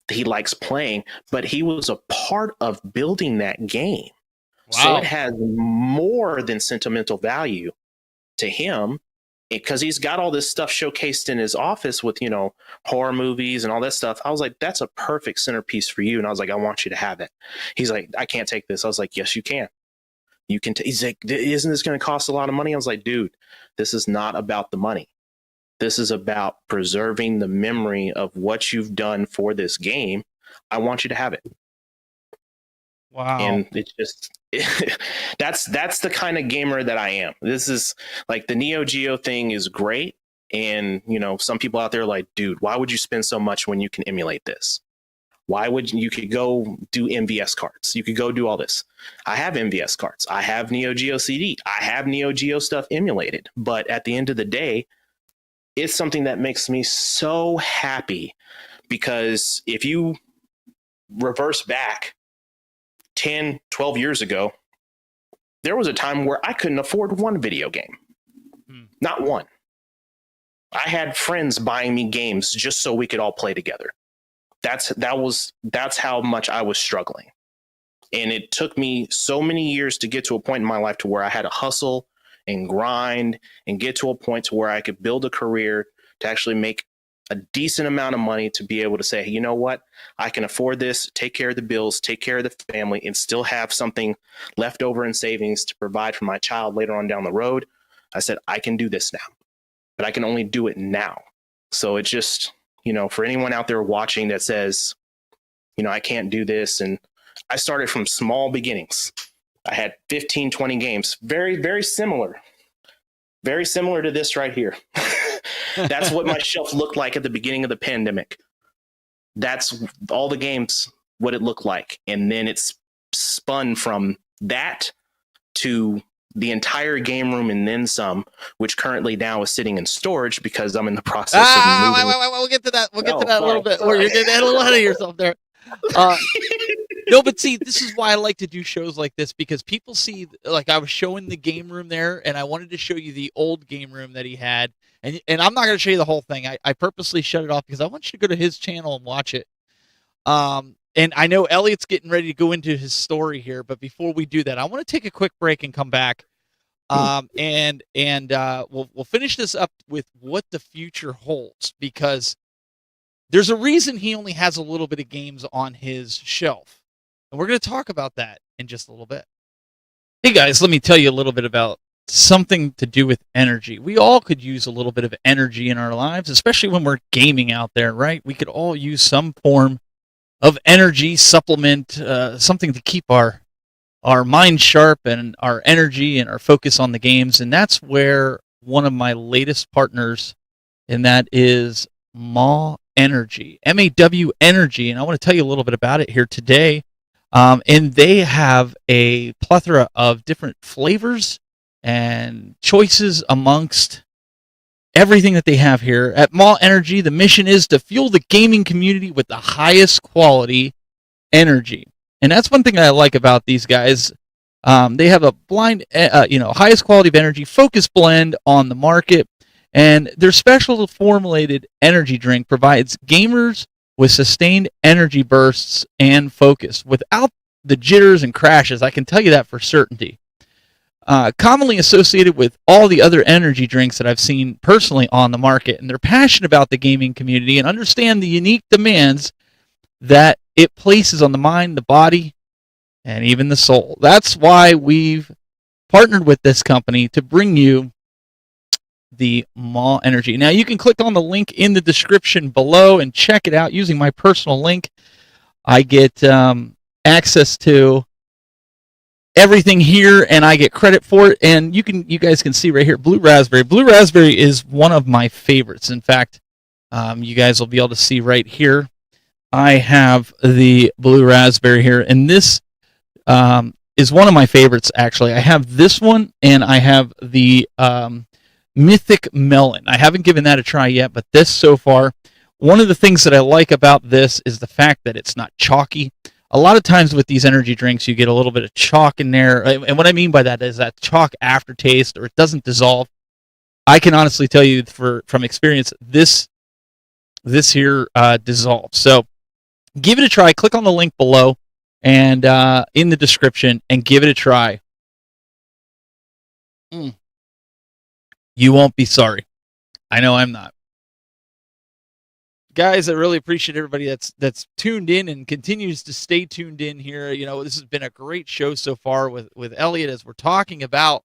he likes playing, but he was a part of building that game. Wow. So it has more than sentimental value to him, because he's got all this stuff showcased in his office with, you know, horror movies and all that stuff. I was like, that's a perfect centerpiece for you. And I was like, I want you to have it. He's like, I can't take this. I was like, yes, you can. You can. He's like, isn't this going to cost a lot of money? I was like, dude, this is not about the money. This is about preserving the memory of what you've done for this game. I want you to have it. Wow. And it's just, that's the kind of gamer that I am. This is like, the NEO GEO thing is great. And, you know, some people out there are like, dude, why would you spend so much when you can emulate this? Why would you could go do MVS cards? You could go do all this. I have MVS cards. I have NEO GEO CD. I have NEO GEO stuff emulated. But at the end of the day, it's something that makes me so happy, because if you reverse back 10, 12 years ago, there was a time where I couldn't afford one video game. Not one. I had friends buying me games just so we could all play together. That's how much I was struggling. And it took me so many years to get to a point in my life to where I had to hustle and grind and get to a point to where I could build a career to actually make a decent amount of money to be able to say, hey, you know what, I can afford this, take care of the bills, take care of the family, and still have something left over in savings to provide for my child later on down the road. I said, I can do this now, but I can only do it now. So it just, you know, for anyone out there watching that says, you know, I can't do this. And I started from small beginnings. I had 15, 20 games, very, very similar to this right here. That's what my shelf looked like at the beginning of the pandemic. That's all the games, what it looked like. And then it's spun from that to the entire game room and then some, which currently now is sitting in storage because I'm in the process of moving. Wait, we'll get to that. We'll get to that a little bit. Or you're getting a little ahead of yourself there. No, but see, this is why I like to do shows like this, because people see, like, I was showing the game room there, and I wanted to show you the old game room that he had. And I'm not going to show you the whole thing. I purposely shut it off because I want you to go to his channel and watch it. And I know Elliott's getting ready to go into his story here, but before we do that, I want to take a quick break and come back. And we'll finish this up with what the future holds, because there's a reason he only has a little bit of games on his shelf. And we're going to talk about that in just a little bit. Hey guys, let me tell you a little bit about something to do with energy. We all could use a little bit of energy in our lives, especially when we're gaming out there, right? We could all use some form of energy supplement, something to keep our mind sharp and our energy and our focus on the games. And that's where one of my latest partners, and that is MAW Energy, MAW Energy. And I want to tell you a little bit about it here today. And they have a plethora of different flavors and choices amongst everything that they have here. At MAW Energy, the mission is to fuel the gaming community with the highest quality energy. And that's one thing I like about these guys. They have a highest quality of energy focus blend on the market. And their special formulated energy drink provides gamers with sustained energy bursts and focus without the jitters and crashes. I can tell you that for certainty. Commonly associated with all the other energy drinks that I've seen personally on the market. And they're passionate about the gaming community and understand the unique demands that it places on the mind, the body, and even the soul. That's why we've partnered with this company to bring you the MAW Energy. Now, you can click on the link in the description below and check it out using my personal link. I get access to everything here, and I get credit for it. And you guys can see right here, Blue Raspberry. Blue Raspberry is one of my favorites. In fact, you guys will be able to see right here. I have the Blue Raspberry here, and this is one of my favorites, actually. I have this one, and I have the Mythic Melon. I haven't given that a try yet, but this so far, one of the things that I like about this is the fact that it's not chalky. A lot of times with these energy drinks, you get a little bit of chalk in there, and what I mean by that is that chalk aftertaste, or it doesn't dissolve. I can honestly tell you from experience, this this here dissolves. So give it a try. Click on the link below and in the description and give it a try. You won't be sorry. I know I'm not. Guys, I really appreciate everybody that's tuned in and continues to stay tuned in here. You know, this has been a great show so far with Elliott as we're talking about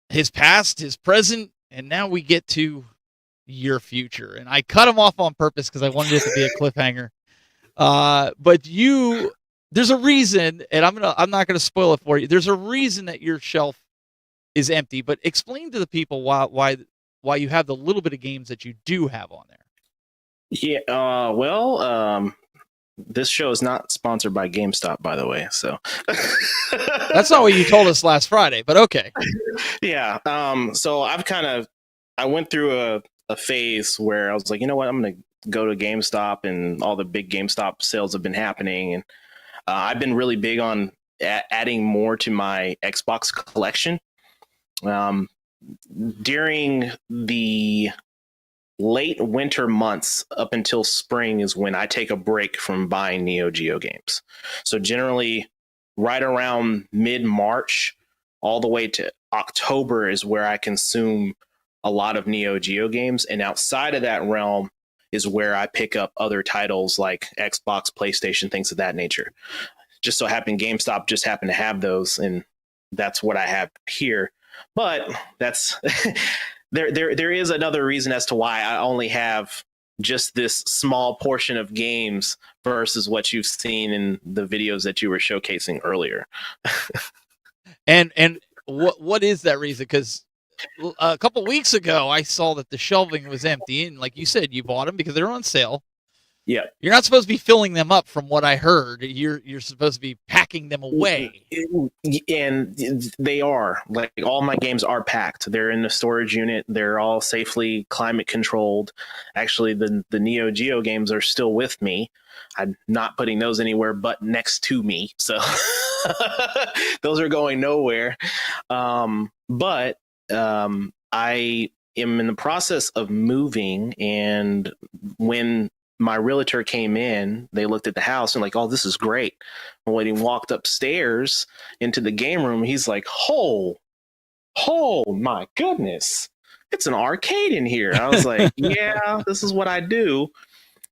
his past, his present, and now we get to your future. And I cut him off on purpose because I wanted it to be a cliffhanger. But there's a reason, and I'm not gonna spoil it for you. There's a reason that your shelf is empty, but explain to the people why you have the little bit of games that you do have on there. Yeah, well, this show is not sponsored by GameStop, by the way. So that's not what you told us last Friday, but okay. Yeah. So I went through a phase where I was like, you know what, I'm gonna go to GameStop, and all the big GameStop sales have been happening, and I've been really big on adding more to my Xbox collection. During the late winter months up until spring is when I take a break from buying NEO GEO games. So generally right around mid-March all the way to October is where I consume a lot of NEO GEO games. And outside of that realm is where I pick up other titles like Xbox, PlayStation, things of that nature. Just so happened GameStop just happened to have those, and that's what I have here. But that's there is another reason as to why I only have just this small portion of games versus what you've seen in the videos that you were showcasing earlier. And what is that reason? Because a couple weeks ago I saw that the shelving was empty, and like you said, you bought them because they're on sale. Yeah, you're not supposed to be filling them up, from what I heard. You're supposed to be packing them away, and they are. Like, all my games are packed. They're in the storage unit. They're all safely climate controlled. Actually, the NEO GEO games are still with me. I'm not putting those anywhere but next to me, so those are going nowhere. But I am in the process of moving, and when my realtor came in, they looked at the house and like, oh, this is great. And when he walked upstairs into the game room, he's like, oh my goodness, it's an arcade in here. I was like, yeah, this is what I do.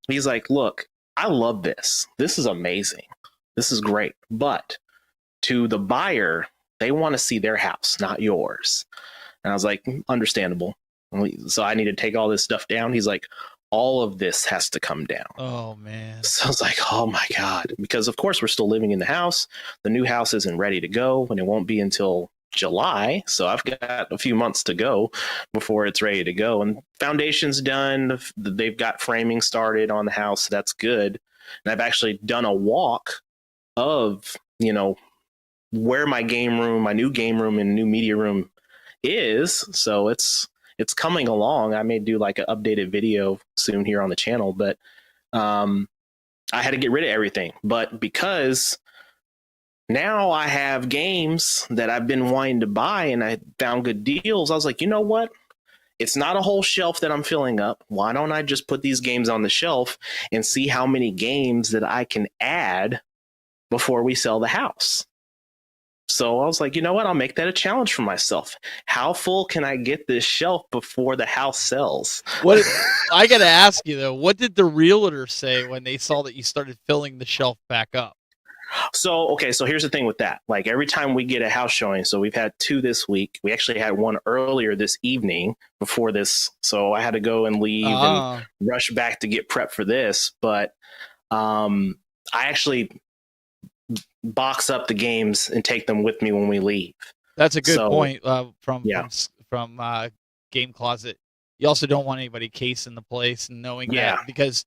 He's like, look, I love this. This is amazing. This is great. But to the buyer, they want to see their house, not yours. And I was like, understandable. So I need to take all this stuff down. He's like, all of this has to come down. Oh man. So I was like, oh my God. Because of course we're still living in the house. The new house isn't ready to go, and it won't be until July. So I've got a few months to go before it's ready to go. And foundation's done. They've got framing started on the house. So that's good. And I've actually done a walk of, where my game room, my new game room and new media room is. So it's coming along. I may do like an updated video soon here on the channel, but I had to get rid of everything. But because now I have games that I've been wanting to buy and I found good deals, I was like, you know what? It's not a whole shelf that I'm filling up. Why don't I just put these games on the shelf and see how many games that I can add before we sell the house? So I was like, you know what? I'll make that a challenge for myself. How full can I get this shelf before the house sells? What I got to ask you though, what did the realtor say when they saw that you started filling the shelf back up? So here's the thing with that. Like, every time we get a house showing, so we've had 2 this week. We actually had one earlier this evening before this. So I had to go and leave and rush back to get prepped for this. But I actually box up the games and take them with me when we leave. That's a good point from Game Closet. You also don't want anybody casing the place and knowing that, because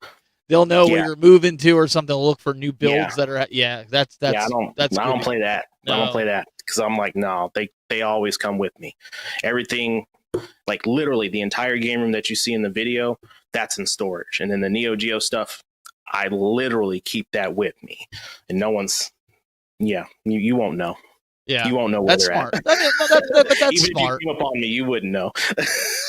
they'll know where you're moving to or something. They'll look for new builds that are that's I don't play that. No. I don't play that because I'm like, no, they always come with me. Everything, like literally the entire game room that you see in the video, that's in storage. And then the NEO GEO stuff, I literally keep that with me, and no one's, you won't know. Yeah, You won't know where that's they're smart. at. But that's Even smart. if you came upon me, you wouldn't know.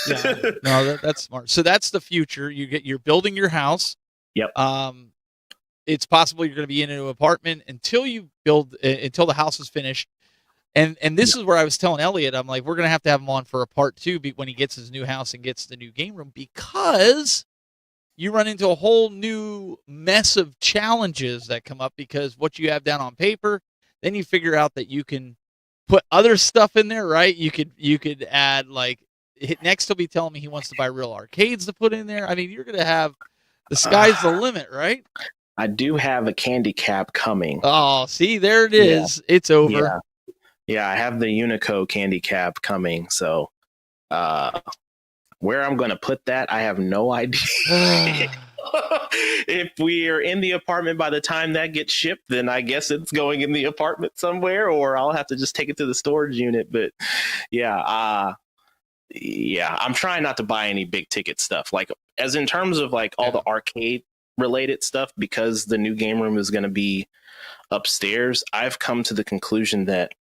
Yeah, no, that's smart. So that's the future. You're building your house. Yep. It's possible you're going to be in an apartment until you build until the house is finished. And this is where I was telling Elliott, I'm like, we're going to have him on for a part 2 when he gets his new house and gets the new game room, because you run into a whole new mess of challenges that come up, because what you have down on paper, then you figure out that you can put other stuff in there, right? You could add, like, next he'll be telling me he wants to buy real arcades to put in there. I mean, you're going to have, the sky's the limit, right? I do have a candy cap coming. Oh, see, there it is. Yeah. It's over. Yeah, I have the Unico candy cap coming. So where I'm going to put that, I have no idea. If we are in the apartment by the time that gets shipped, then I guess it's going in the apartment somewhere, or I'll have to just take it to the storage unit. But yeah, I'm trying not to buy any big ticket stuff. Like, as in terms of like all the arcade related stuff, because the new game room is going to be upstairs, I've come to the conclusion that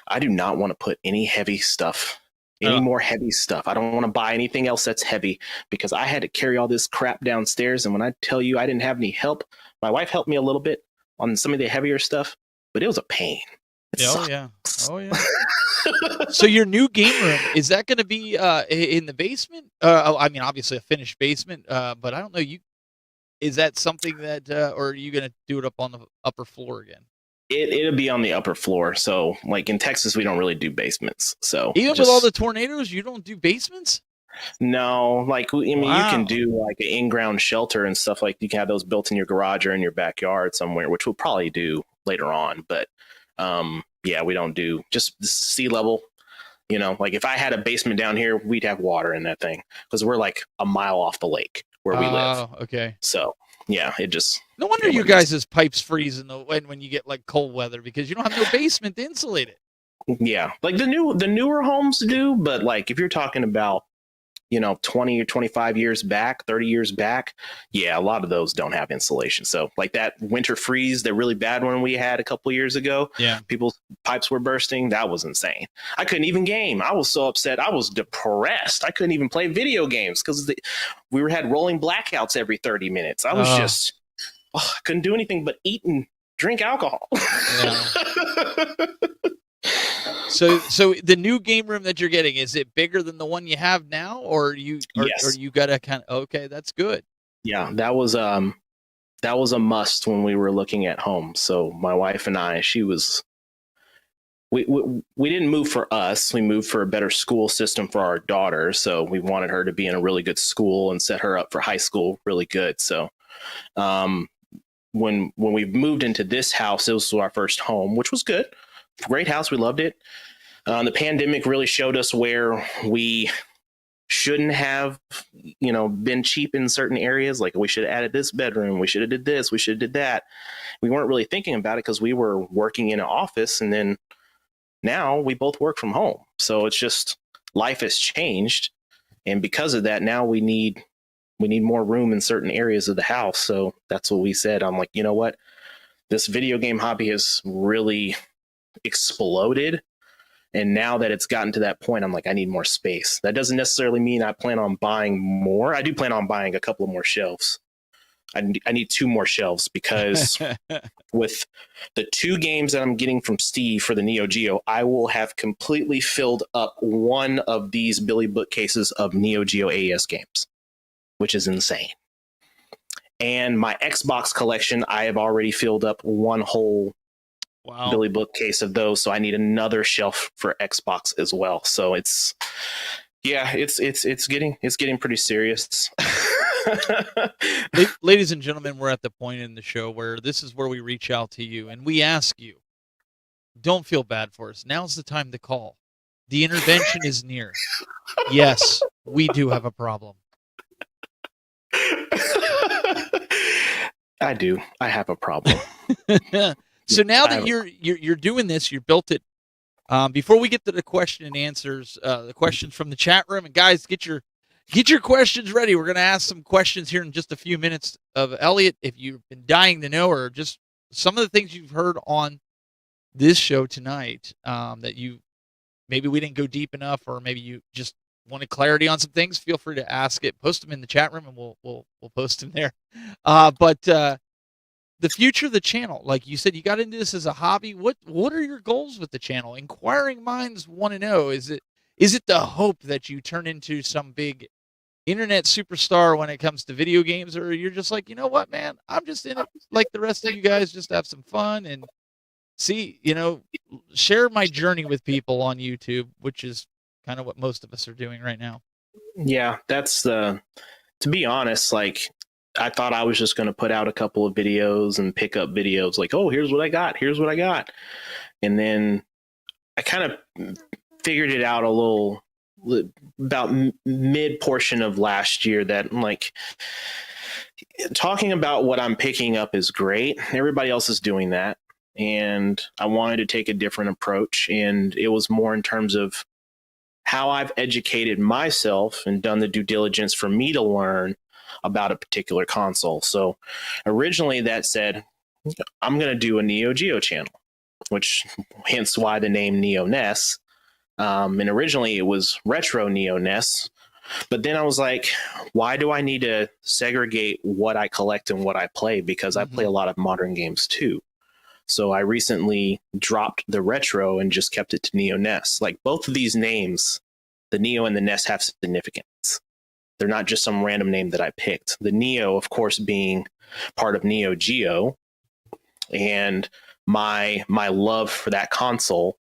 I do not want to put any heavy stuff, more heavy stuff. I don't want to buy anything else that's heavy, because I had to carry all this crap downstairs. And when I tell you I didn't have any help, my wife helped me a little bit on some of the heavier stuff, but it was a pain. Oh yeah. So your new game room, is that going to be in the basement? I mean, obviously a finished basement, but I don't know. Is that something that, or are you going to do it up on the upper floor again? It'll be on the upper floor. So, like in Texas, we don't really do basements. So even with all the tornadoes, you don't do basements? No, like, I mean, you can do like an in-ground shelter and stuff. Like, you can have those built in your garage or in your backyard somewhere, which we'll probably do later on. But yeah, we don't do just sea level. You know, like if I had a basement down here, we'd have water in that thing, because we're like a mile off the lake where we live. Oh, okay. So yeah, it just. No wonder you guys' pipes freeze when you get like cold weather, because you don't have no basement to insulate it. Yeah, like the newer homes do, but like if you're talking about, 20 or 25 years back, 30 years back, yeah, a lot of those don't have insulation. So like that winter freeze, the really bad one we had a couple years ago, yeah, people's pipes were bursting. That was insane. I couldn't even game. I was so upset. I was depressed. I couldn't even play video games because we had rolling blackouts every 30 minutes. I was I couldn't do anything but eat and drink alcohol. Yeah. So the new game room that you're getting, is it bigger than the one you have now, or you got to kind of, okay, that's good. Yeah, that was a must when we were looking at homes. So my wife and I, we didn't move for us. We moved for a better school system for our daughter. So we wanted her to be in a really good school and set her up for high school really good. So when we moved into this house, it was our first home, which was good. Great house. We loved it. The pandemic really showed us where we shouldn't have, been cheap in certain areas. Like, we should have added this bedroom. We should have did this. We should have did that. We weren't really thinking about it because we were working in an office, and then now we both work from home. So it's just, life has changed. And because of that, now we need more room in certain areas of the house. So that's what we said. I'm like, you know what? This video game hobby has really exploded. And now that it's gotten to that point, I'm like, I need more space. That doesn't necessarily mean I plan on buying more. I do plan on buying a couple of more shelves. I need 2 more shelves, because with the 2 games that I'm getting from Steve for the NEO GEO, I will have completely filled up one of these Billy bookcases of NEO GEO AES games, which is insane. And my Xbox collection, I have already filled up one whole Billy bookcase of those. So I need another shelf for Xbox as well. So it's getting pretty serious. Ladies and gentlemen, we're at the point in the show where this is where we reach out to you and we ask you, don't feel bad for us. Now's the time to call. The intervention is near. Yes, we do have a problem. I do. I have a problem. So now that you're doing this, you built it. Before we get to the question and answers, the questions from the chat room, and guys, get your questions ready. We're going to ask some questions here in just a few minutes of Elliott. If you've been dying to know, or just some of the things you've heard on this show tonight, that maybe we didn't go deep enough, or maybe you just wanted clarity on some things, feel free to ask it. Post them in the chat room, and we'll post them there. But the future of the channel, like you said, you got into this as a hobby. What are your goals with the channel? Inquiring minds want to know: is it the hope that you turn into some big internet superstar when it comes to video games, or you're just like, you know what, man, I'm just in it like the rest of you guys, just have some fun and see, share my journey with people on YouTube, which is kind of what most of us are doing right now. Yeah, to be honest, like I thought I was just going to put out a couple of videos and pick up videos like, oh, here's what I got. Here's what I got. And then I kind of figured it out a little about mid portion of last year that like talking about what I'm picking up is great. Everybody else is doing that. And I wanted to take a different approach. And it was more in terms of how I've educated myself and done the due diligence for me to learn about a particular console. So originally that said, I'm going to do a NEO GEO channel, which hence why the name NEO NESS. And originally it was Retro NEO NESS. But then I was like, why do I need to segregate what I collect and what I play? Because I play a lot of modern games too. So I recently dropped the retro and just kept it to NEO NESS. Like both of these names, the NEO and the NES, have significance. They're not just some random name that I picked. The NEO, of course, being part of NEO GEO, and my love for that console,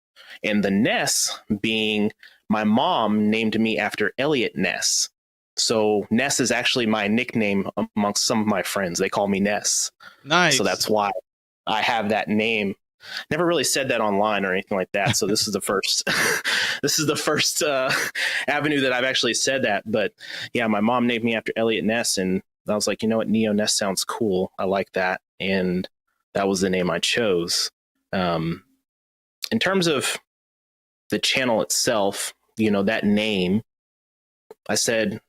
and the NES being my mom named me after Elliott Ness. So Ness is actually my nickname amongst some of my friends. They call me Ness. Nice. So that's why I have that name. Never really said that online or anything like that. So this is the first, this is the first avenue that I've actually said that. But yeah, my mom named me after Elliott Ness, and I was like, you know what, NEO Ness sounds cool. I like that, and that was the name I chose. In terms of the channel itself, that name, I said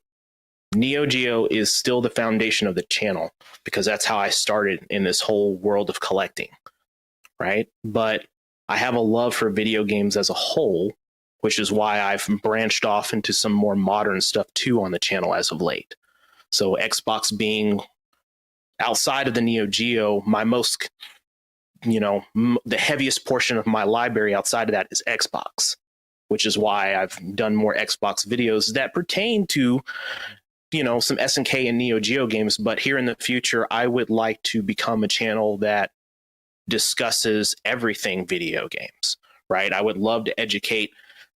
NEO GEO is still the foundation of the channel because that's how I started in this whole world of collecting, right? But I have a love for video games as a whole, which is why I've branched off into some more modern stuff too on the channel as of late. So Xbox being outside of the NEO GEO, my most, the heaviest portion of my library outside of that is Xbox, which is why I've done more Xbox videos that pertain to, some SNK and NEO GEO games. But here in the future, I would like to become a channel that discusses everything video games, right? I would love to educate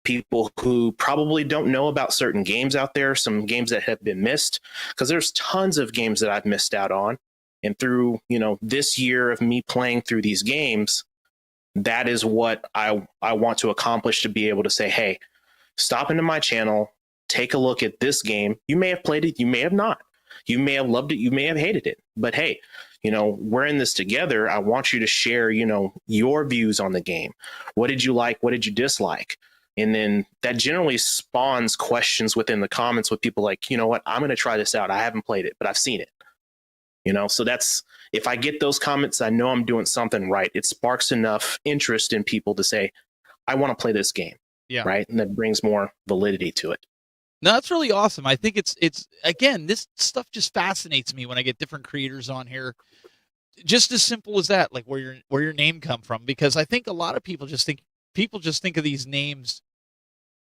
people who probably don't know about certain games out there, some games that have been missed, because there's tons of games that I've missed out on. And through, this year of me playing through these games, that is what I want to accomplish, to be able to say, hey, stop into my channel, take a look at this game. You may have played it, you may have not. You may have loved it, you may have hated it. But hey, we're in this together. I want you to share, your views on the game. What did you like? What did you dislike? And then that generally spawns questions within the comments with people like, you know what, I'm going to try this out. I haven't played it, but I've seen it. So that's, if I get those comments, I know I'm doing something right. It sparks enough interest in people to say, I want to play this game. Yeah. Right. And that brings more validity to it. No, that's really awesome. I think it's again, this stuff just fascinates me when I get different creators on here. Just as simple as that, like where your name come from, because I think a lot of people just think of these names,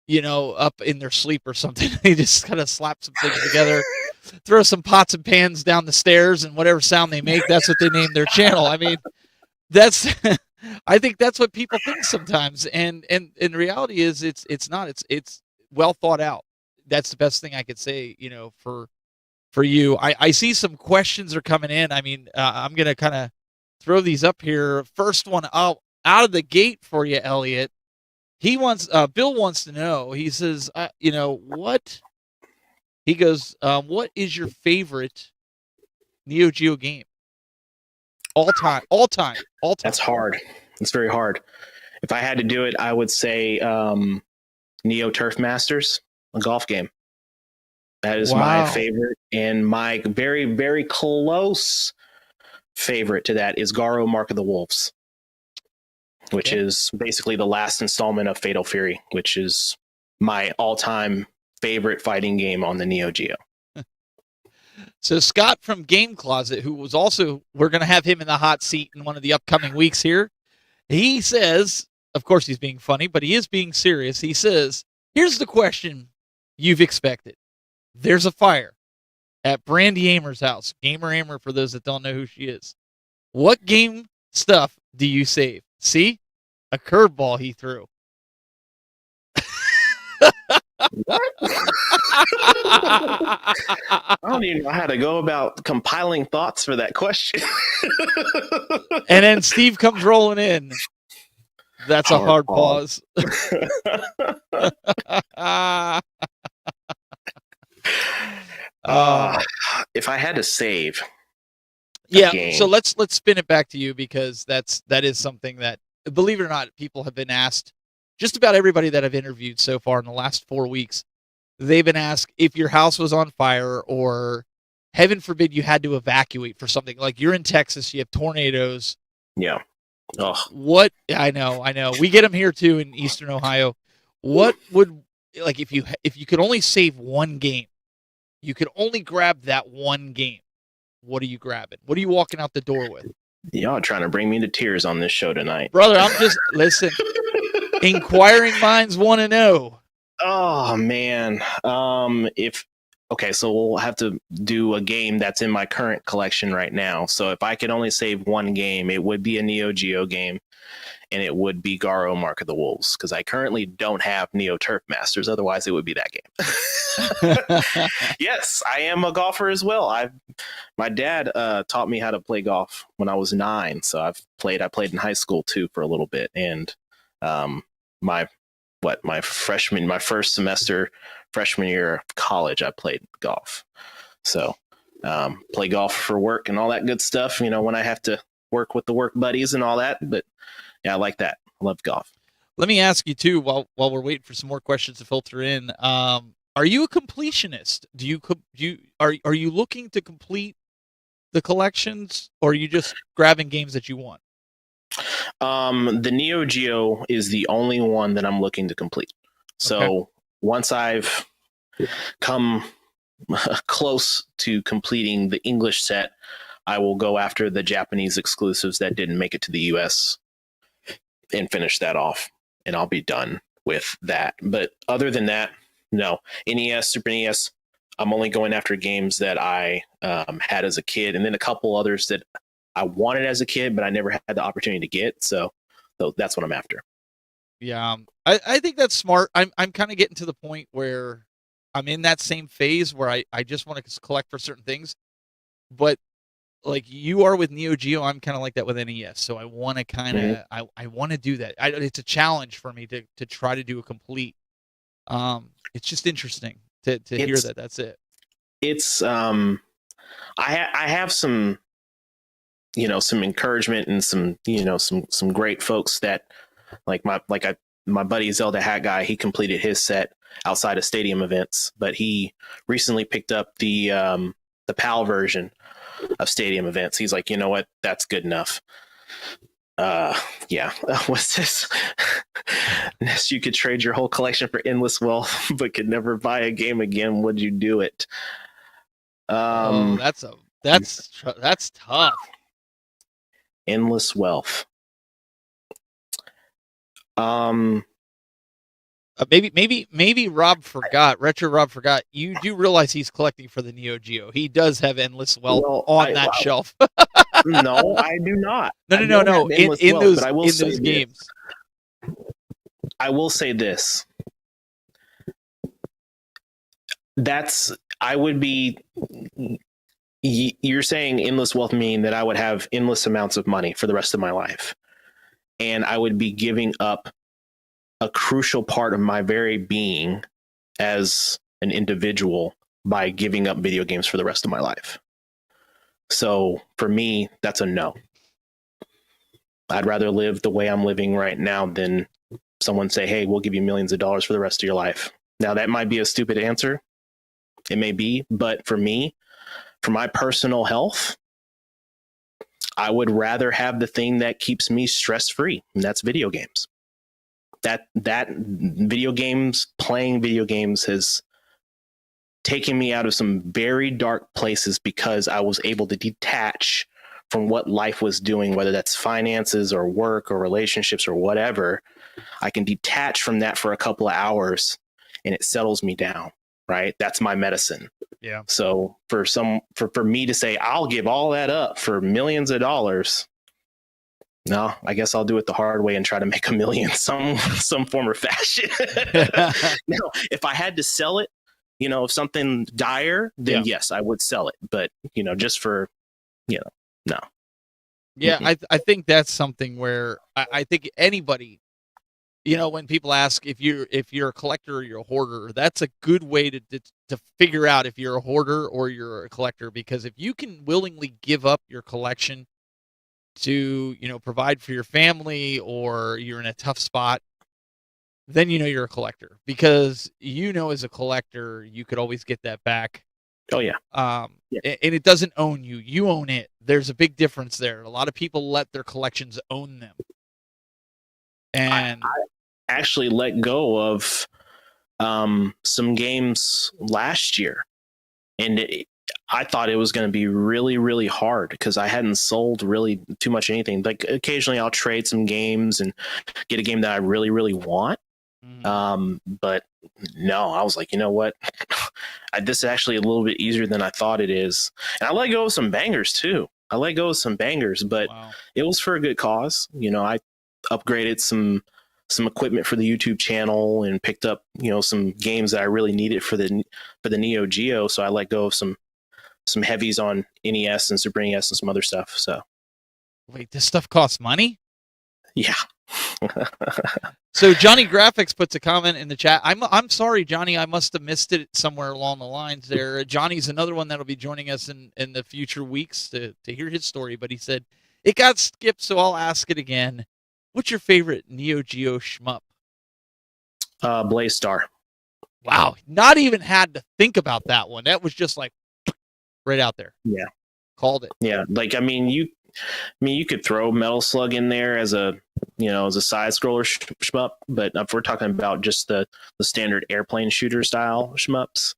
up in their sleep or something. They just kind of slap some things together, throw some pots and pans down the stairs, and whatever sound they make, that's what they name their channel. I mean, that's I think that's what people think sometimes, and in reality is it's not. It's well thought out. That's the best thing I could say, for you. I see some questions are coming in. I mean, I'm gonna kind of throw these up here. First one out of the gate for you, Elliott. Bill wants to know. He says, what? He goes, what is your favorite NEO GEO game? All time. That's hard. It's very hard. If I had to do it, I would say Neo Turf Masters, a golf game. That is my favorite, and my very, very close favorite to that is Garo Mark of the Wolves. which Okay. is basically the last installment of Fatal Fury, which is my all-time favorite fighting game on the Neo Geo. So Scott from Game Closet, who was also, we're going to have him in the hot seat in one of the upcoming weeks here. He says, of course he's being funny, but he is being serious. He says, here's the question you've expected. There's a fire at Brandy Amer's house. Gamer Amer, for those that don't know who she is. What game stuff do you save? See? A curveball he threw. What? I don't even know how to go about compiling thoughts for that question. And then Steve comes rolling in. That's a hard pause. If I had to save, yeah. So let's spin it back to you, because that is something that, believe it or not, people have been asked. Just about everybody that I've interviewed so far in the last 4 weeks, they've been asked if your house was on fire, or heaven forbid you had to evacuate for something. Like you're in Texas, you have tornadoes. Yeah. Oh. What? I know. We get them here too in Eastern Ohio. What would, like, if you could only save one game, you could only grab that one game. What are you grabbing? What are you walking out the door with? Y'all trying to bring me to tears on this show tonight, brother. I'm just listen. Inquiring minds want to know. Oh man. Okay, so we'll have to do a game that's in my current collection right now. So if I could only save one game, it would be a Neo Geo game, and it would be Garo Mark of the Wolves, because I currently don't have Neo Turf Masters. Otherwise, it would be that game. Yes, I am a golfer as well. My dad taught me how to play golf when I was 9, so I played in high school too for a little bit, and my first semester, freshman year of college, I played golf. So play golf for work and all that good stuff, when I have to work with the work buddies and all that. But yeah, I like that. I love golf. Let me ask you too, while we're waiting for some more questions to filter in. Are you a completionist? Are you looking to complete the collections, or are you just grabbing games that you want? The Neo Geo is the only one that I'm looking to complete. So once I've come close to completing the English set, I will go after the Japanese exclusives that didn't make it to the US and finish that off, and I'll be done with that. But other than that, no. NES, Super NES, I'm only going after games that I had as a kid, and then a couple others that I wanted as a kid, but I never had the opportunity to get. So that's what I'm after. Yeah, I think that's smart. I'm kind of getting to the point where I'm in that same phase where I just want to collect for certain things. But like you are with Neo Geo, I'm kind of like that with NES. So I want to kind of I want to do that. It's a challenge for me to try to do a complete. It's just interesting to hear that. That's it. It's I have some, some encouragement and some, some great folks that my buddy Zelda Hat Guy. He completed his set outside of stadium events, but he recently picked up the PAL version of stadium events. He's like, you know what, that's good enough. Yeah. What's this? Ness, you could trade your whole collection for endless wealth, but could never buy a game again. Would you do it? That's tough. Endless wealth. Maybe Rob forgot. Retro Rob forgot. You do realize he's collecting for the Neo Geo. He does have endless wealth on that shelf. No, I do not. No. In those games. I will say this. You're saying endless wealth mean that I would have endless amounts of money for the rest of my life, and I would be giving up a crucial part of my very being as an individual by giving up video games for the rest of my life. So for me, that's a no. I'd rather live the way I'm living right now than someone say, hey, we'll give you millions of dollars for the rest of your life. Now, that might be a stupid answer. It may be, but for me, for my personal health, I would rather have the thing that keeps me stress free, and that's video games. That video games, playing video games has taken me out of some very dark places because I was able to detach from what life was doing, whether that's finances or work or relationships or whatever. I can detach from that for a couple of hours and it settles me down, right? That's my medicine. Yeah. So for me to say, I'll give all that up for millions of dollars, no, I guess I'll do it the hard way and try to make a million some form or fashion. Now, if I had to sell it, if something dire, then yes, I would sell it. But, just for, no. Yeah, I think that's something where I think anybody, when people ask if you're a collector or you're a hoarder, that's a good way to figure out if you're a hoarder or you're a collector. Because if you can willingly give up your collection to, provide for your family, or you're in a tough spot, then you're a collector. Because as a collector, you could always get that back. Oh yeah. And it doesn't own you. You own it. There's a big difference there. A lot of people let their collections own them. And I actually let go of some games last year, and I thought it was going to be really, really hard because I hadn't sold really too much anything. Like occasionally I'll trade some games and get a game that I really, really want. But no, I was like, you know what? This is actually a little bit easier than I thought it is. And I let go of some bangers too. But wow. It was for a good cause. I upgraded some equipment for the YouTube channel and picked up, some games that I really needed for the NEO GEO. So I let go of some heavies on NES and Super NES and some other stuff. So wait, this stuff costs money? Yeah. So Johnny Graphics puts a comment in the chat. I'm sorry, Johnny. I must have missed it somewhere along the lines there. Johnny's another one that'll be joining us in the future weeks to hear his story. But he said it got skipped, so I'll ask it again. What's your favorite Neo Geo shmup? Blaze Star. Wow, not even had to think about that one. That was just like right out there. Yeah, called it. Yeah, like you could throw Metal Slug in there as a side scroller shmup, but if we're talking about just the standard airplane shooter style shmups,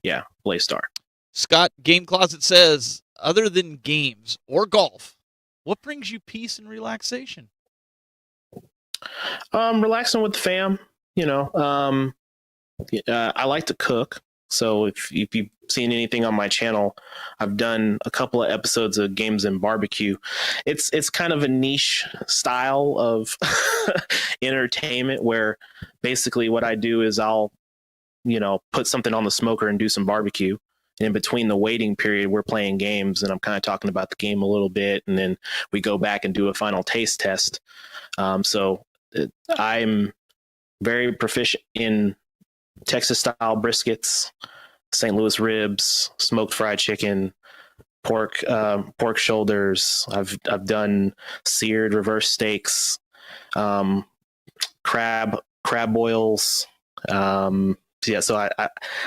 yeah, Blaze Star. Scott Game Closet says, other than games or golf, what brings you peace and relaxation? Relaxing with the fam. I like to cook. So if you've seen anything on my channel, I've done a couple of episodes of Games and Barbecue. It's kind of a niche style of entertainment where basically what I do is I'll, put something on the smoker and do some barbecue. And in between the waiting period, we're playing games and I'm kind of talking about the game a little bit. And then we go back and do a final taste test. So I'm very proficient in Texas style briskets, St. Louis ribs, smoked fried chicken, pork shoulders. I've done seared reverse steaks, crab boils. So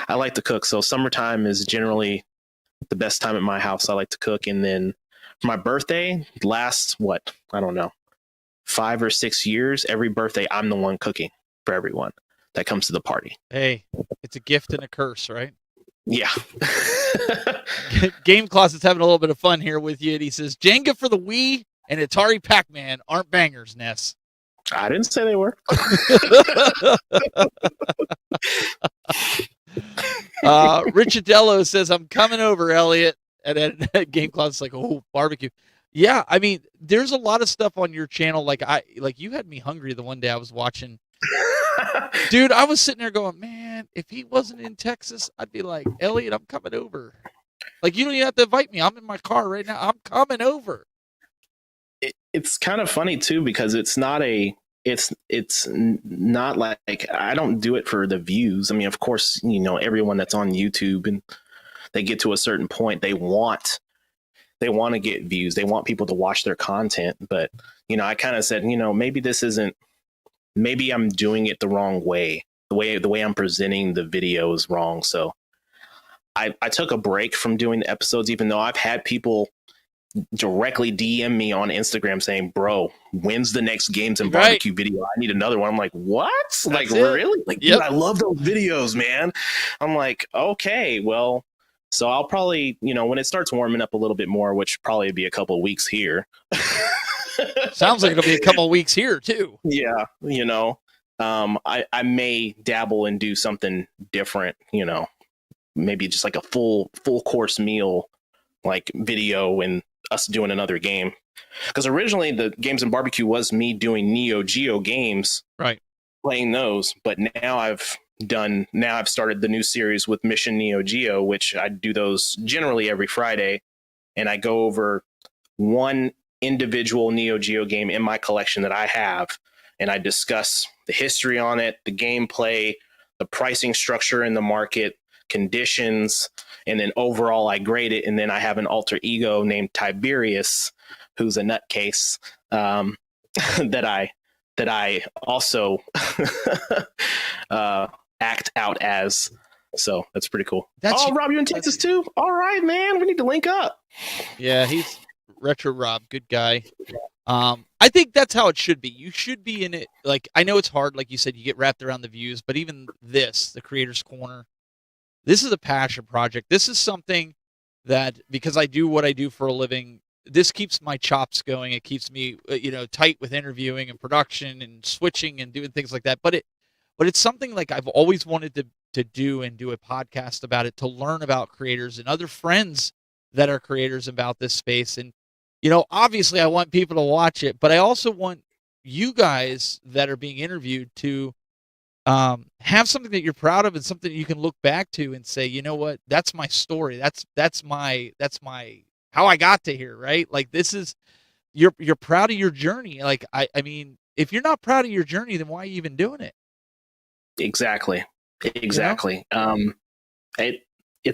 I like to cook. So summertime is generally the best time at my house. I like to cook. And then for my birthday, last, I don't know, 5 or 6 years, every birthday, I'm the one cooking for everyone that comes to the party. Hey, it's a gift and a curse, right? Yeah. Game Closet's having a little bit of fun here with you. And he says, Jenga for the Wii and Atari Pac-Man aren't bangers, Ness. I didn't say they were. Richadello says, I'm coming over, Elliott. And at Game Closet's like, oh, barbecue. Yeah, I mean, there's a lot of stuff on your channel. Like you had me hungry the one day I was watching. Dude, I was sitting there going, man, if he wasn't in Texas, I'd be like, Elliott, I'm coming over. Like, you don't even have to invite me. I'm in my car right now. I'm coming over. It's kind of funny too, because it's not like I don't do it for the views. I mean, of course, everyone that's on YouTube and they get to a certain point, they want to get views. They want people to watch their content. But, I kind of said, maybe I'm doing it the wrong way. The way I'm presenting the video is wrong. So I took a break from doing the episodes, even though I've had people directly DM me on Instagram saying, "Bro, when's the next Games and Right. Barbecue video? I need another one." I'm like, "What? Like, it. really? Like, Yep. dude, I love those videos, man." I'm like, "Okay, well." So I'll probably, when it starts warming up a little bit more, which probably be a couple of weeks here. Sounds like it'll be a couple of weeks here too. Yeah, I may dabble and do something different, maybe just like a full course meal, like video and us doing another game. Because originally the Games and Barbecue was me doing NEO GEO games, right? Playing those, but now I've started the new series with Mission NEO GEO, which I do those generally every Friday, and I go over one individual NEO GEO game in my collection that I have, and I discuss the history on it, the gameplay, the pricing structure in the market, conditions, and then overall I grade it. And then I have an alter ego named Tiberius, who's a nutcase, that I also act out as. So that's pretty cool. Rob, you in Texas too? All right, man. We need to link up. Yeah, he's Retro Rob, good guy. I think that's how it should be. You should be in it. Like, I know it's hard, like you said, you get wrapped around the views, but even this, the Creators Corner, this is a passion project. This is something that, because I do what I do for a living, this keeps my chops going. It keeps me, tight with interviewing and production and switching and doing things like that. But it's something like I've always wanted to do, and do a podcast about it, to learn about creators and other friends that are creators about this space. And, obviously I want people to watch it, but I also want you guys that are being interviewed to have something that you're proud of and something you can look back to and say, you know what, that's my story. That's my how I got to here, right? Like, this is, you're proud of your journey. Like, I mean, if you're not proud of your journey, then why are you even doing it? Exactly. It's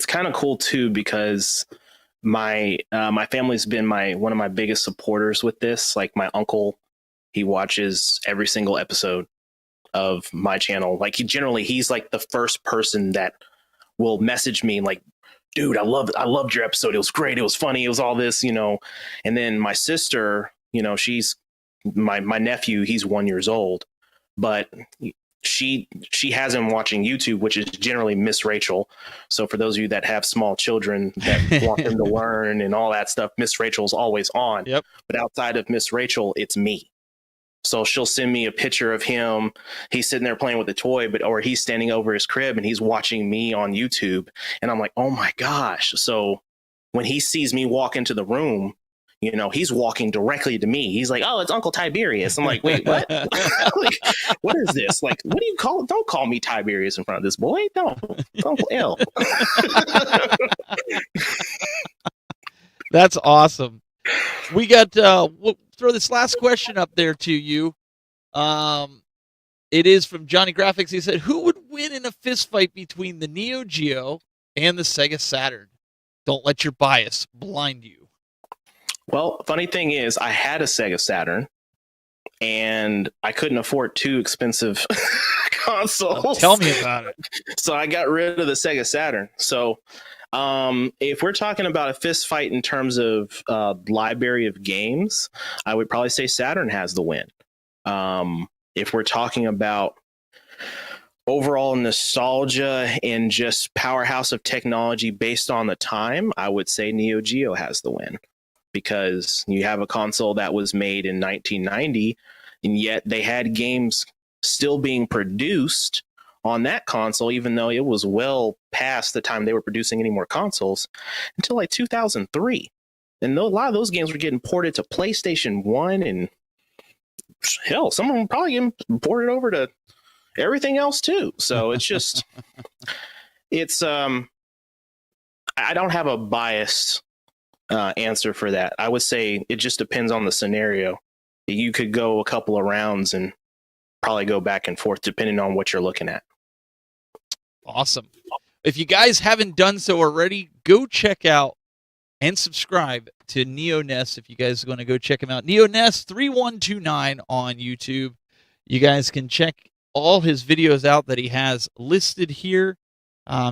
kind of cool too, because my family's been one of my biggest supporters with this. Like, my uncle, he watches every single episode of my channel. Like, he's like the first person that will message me like, "Dude, I loved your episode. It was great. It was funny. It was all this, And then my sister, she's my nephew, he's 1 year old, but she has him watching YouTube, which is generally Miss Rachel. So for those of you that have small children that want them to learn and all that stuff, Miss Rachel's always on. Yep. But outside of Miss Rachel, it's me. So she'll send me a picture of him. He's sitting there playing with a toy, or he's standing over his crib and he's watching me on YouTube. And I'm like, oh my gosh. So when he sees me walk into the room, he's walking directly to me. He's like, "Oh, it's Uncle Tiberius." I'm like, "Wait, what?" Like, what is this? Like, what do you call it? Don't call me Tiberius in front of this boy. No, Uncle L. That's awesome. We got, we'll throw this last question up there to you. It is from Johnny Graphics. He said, who would win in a fist fight between the Neo Geo and the Sega Saturn? Don't let your bias blind you. Well, funny thing is, I had a Sega Saturn, and I couldn't afford two expensive consoles. Tell me about it. So I got rid of the Sega Saturn. So if we're talking about a fist fight in terms of library of games, I would probably say Saturn has the win. If we're talking about overall nostalgia and just powerhouse of technology based on the time, I would say Neo Geo has the win. Because you have a console that was made in 1990, and yet they had games still being produced on that console, even though it was well past the time they were producing any more consoles, until like 2003. And a lot of those games were getting ported to PlayStation 1, and hell, some of them probably getting ported over to everything else too. So it's just, I don't have a biased answer for that. I would say it just depends on the scenario. You could go a couple of rounds and probably go back and forth depending on what you're looking at. Awesome. If you guys haven't done so already, go check out and subscribe to NEO NESS. If you guys are going to go check him out, NEO NESS 3129 on YouTube. You guys can check all his videos out that he has listed here.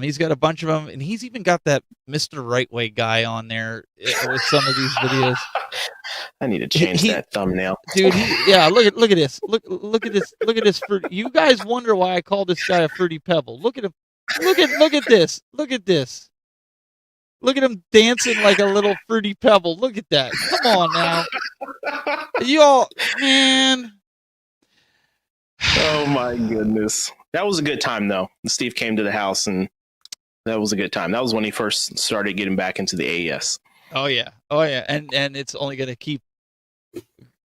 He's got a bunch of them, and he's even got that Mr. Right Way guy on there with some of these videos. I need to change that thumbnail, dude. Look at this. Look at this. Look at this fruit. You guys wonder why I call this guy a fruity pebble. Look at him. Look at this. Look at this. Look at him dancing like a little fruity pebble. Look at that. Come on now. You all, man. Oh my goodness. That was a good time though. Steve came to the house and that was a good time. That was when he first started getting back into the AES. Oh yeah. And it's only going to keep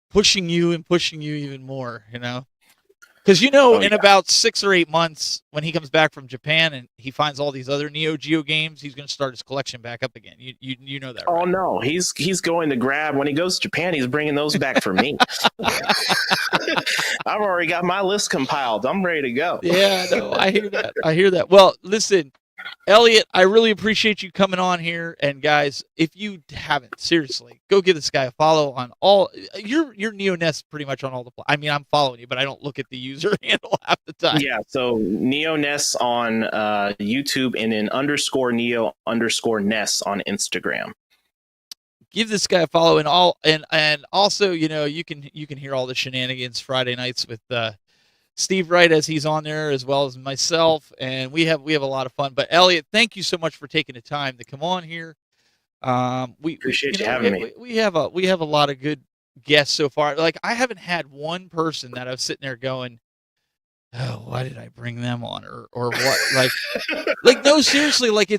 pushing you even more, you know? Because in about 6 or 8 months, when he comes back from Japan and he finds all these other Neo Geo games, he's going to start his collection back up again. You know that, right? Oh no, he's going to grab when he goes to Japan. He's bringing those back for me. I've already got my list compiled. I'm ready to go. Yeah, no, I hear that. Well, listen, Elliott, I really appreciate you coming on here. And guys, if you haven't, seriously, go give this guy a follow on all. You're NEO NESS pretty much on all the. I mean, I'm following you, but I don't look at the user handle half the time. Yeah, so NEO NESS on YouTube and then _NEO_NESS on Instagram. Give this guy a follow and also, you can hear all the shenanigans Friday nights with Steve Wright as he's on there, as well as myself, and we have a lot of fun. But Elliott, thank you so much for taking the time to come on here. We appreciate you having me. We have a lot of good guests so far. Like, I haven't had one person that I was sitting there going, oh, why did I bring them on, or what? Like no, seriously, like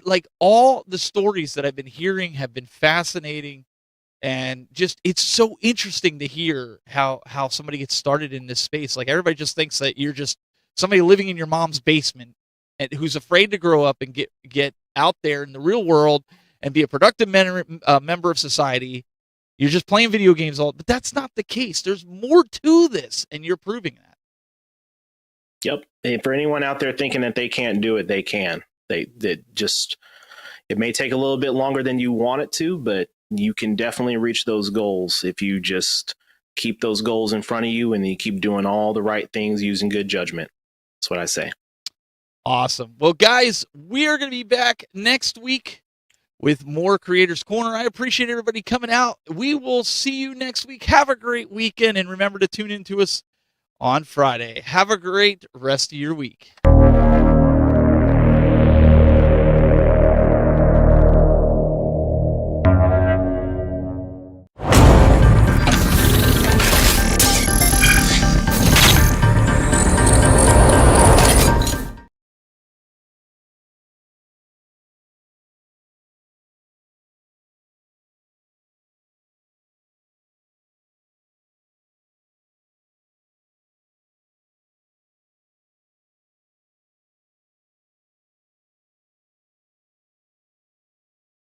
like all the stories that I've been hearing have been fascinating. And just, it's so interesting to hear how somebody gets started in this space. Like, everybody just thinks that you're just somebody living in your mom's basement and who's afraid to grow up and get out there in the real world and be a productive member of society. You're just playing video games but that's not the case. There's more to this, and you're proving that. Yep. And for anyone out there thinking that they can't do it, they can. It may take a little bit longer than you want it to, but you can definitely reach those goals if you just keep those goals in front of you and you keep doing all the right things using good judgment. That's what I say. Awesome. Well, guys, we are going to be back next week with more Creators Corner. I appreciate everybody coming out. We will see you next week. Have a great weekend, and remember to tune in to us on Friday. Have a great rest of your week.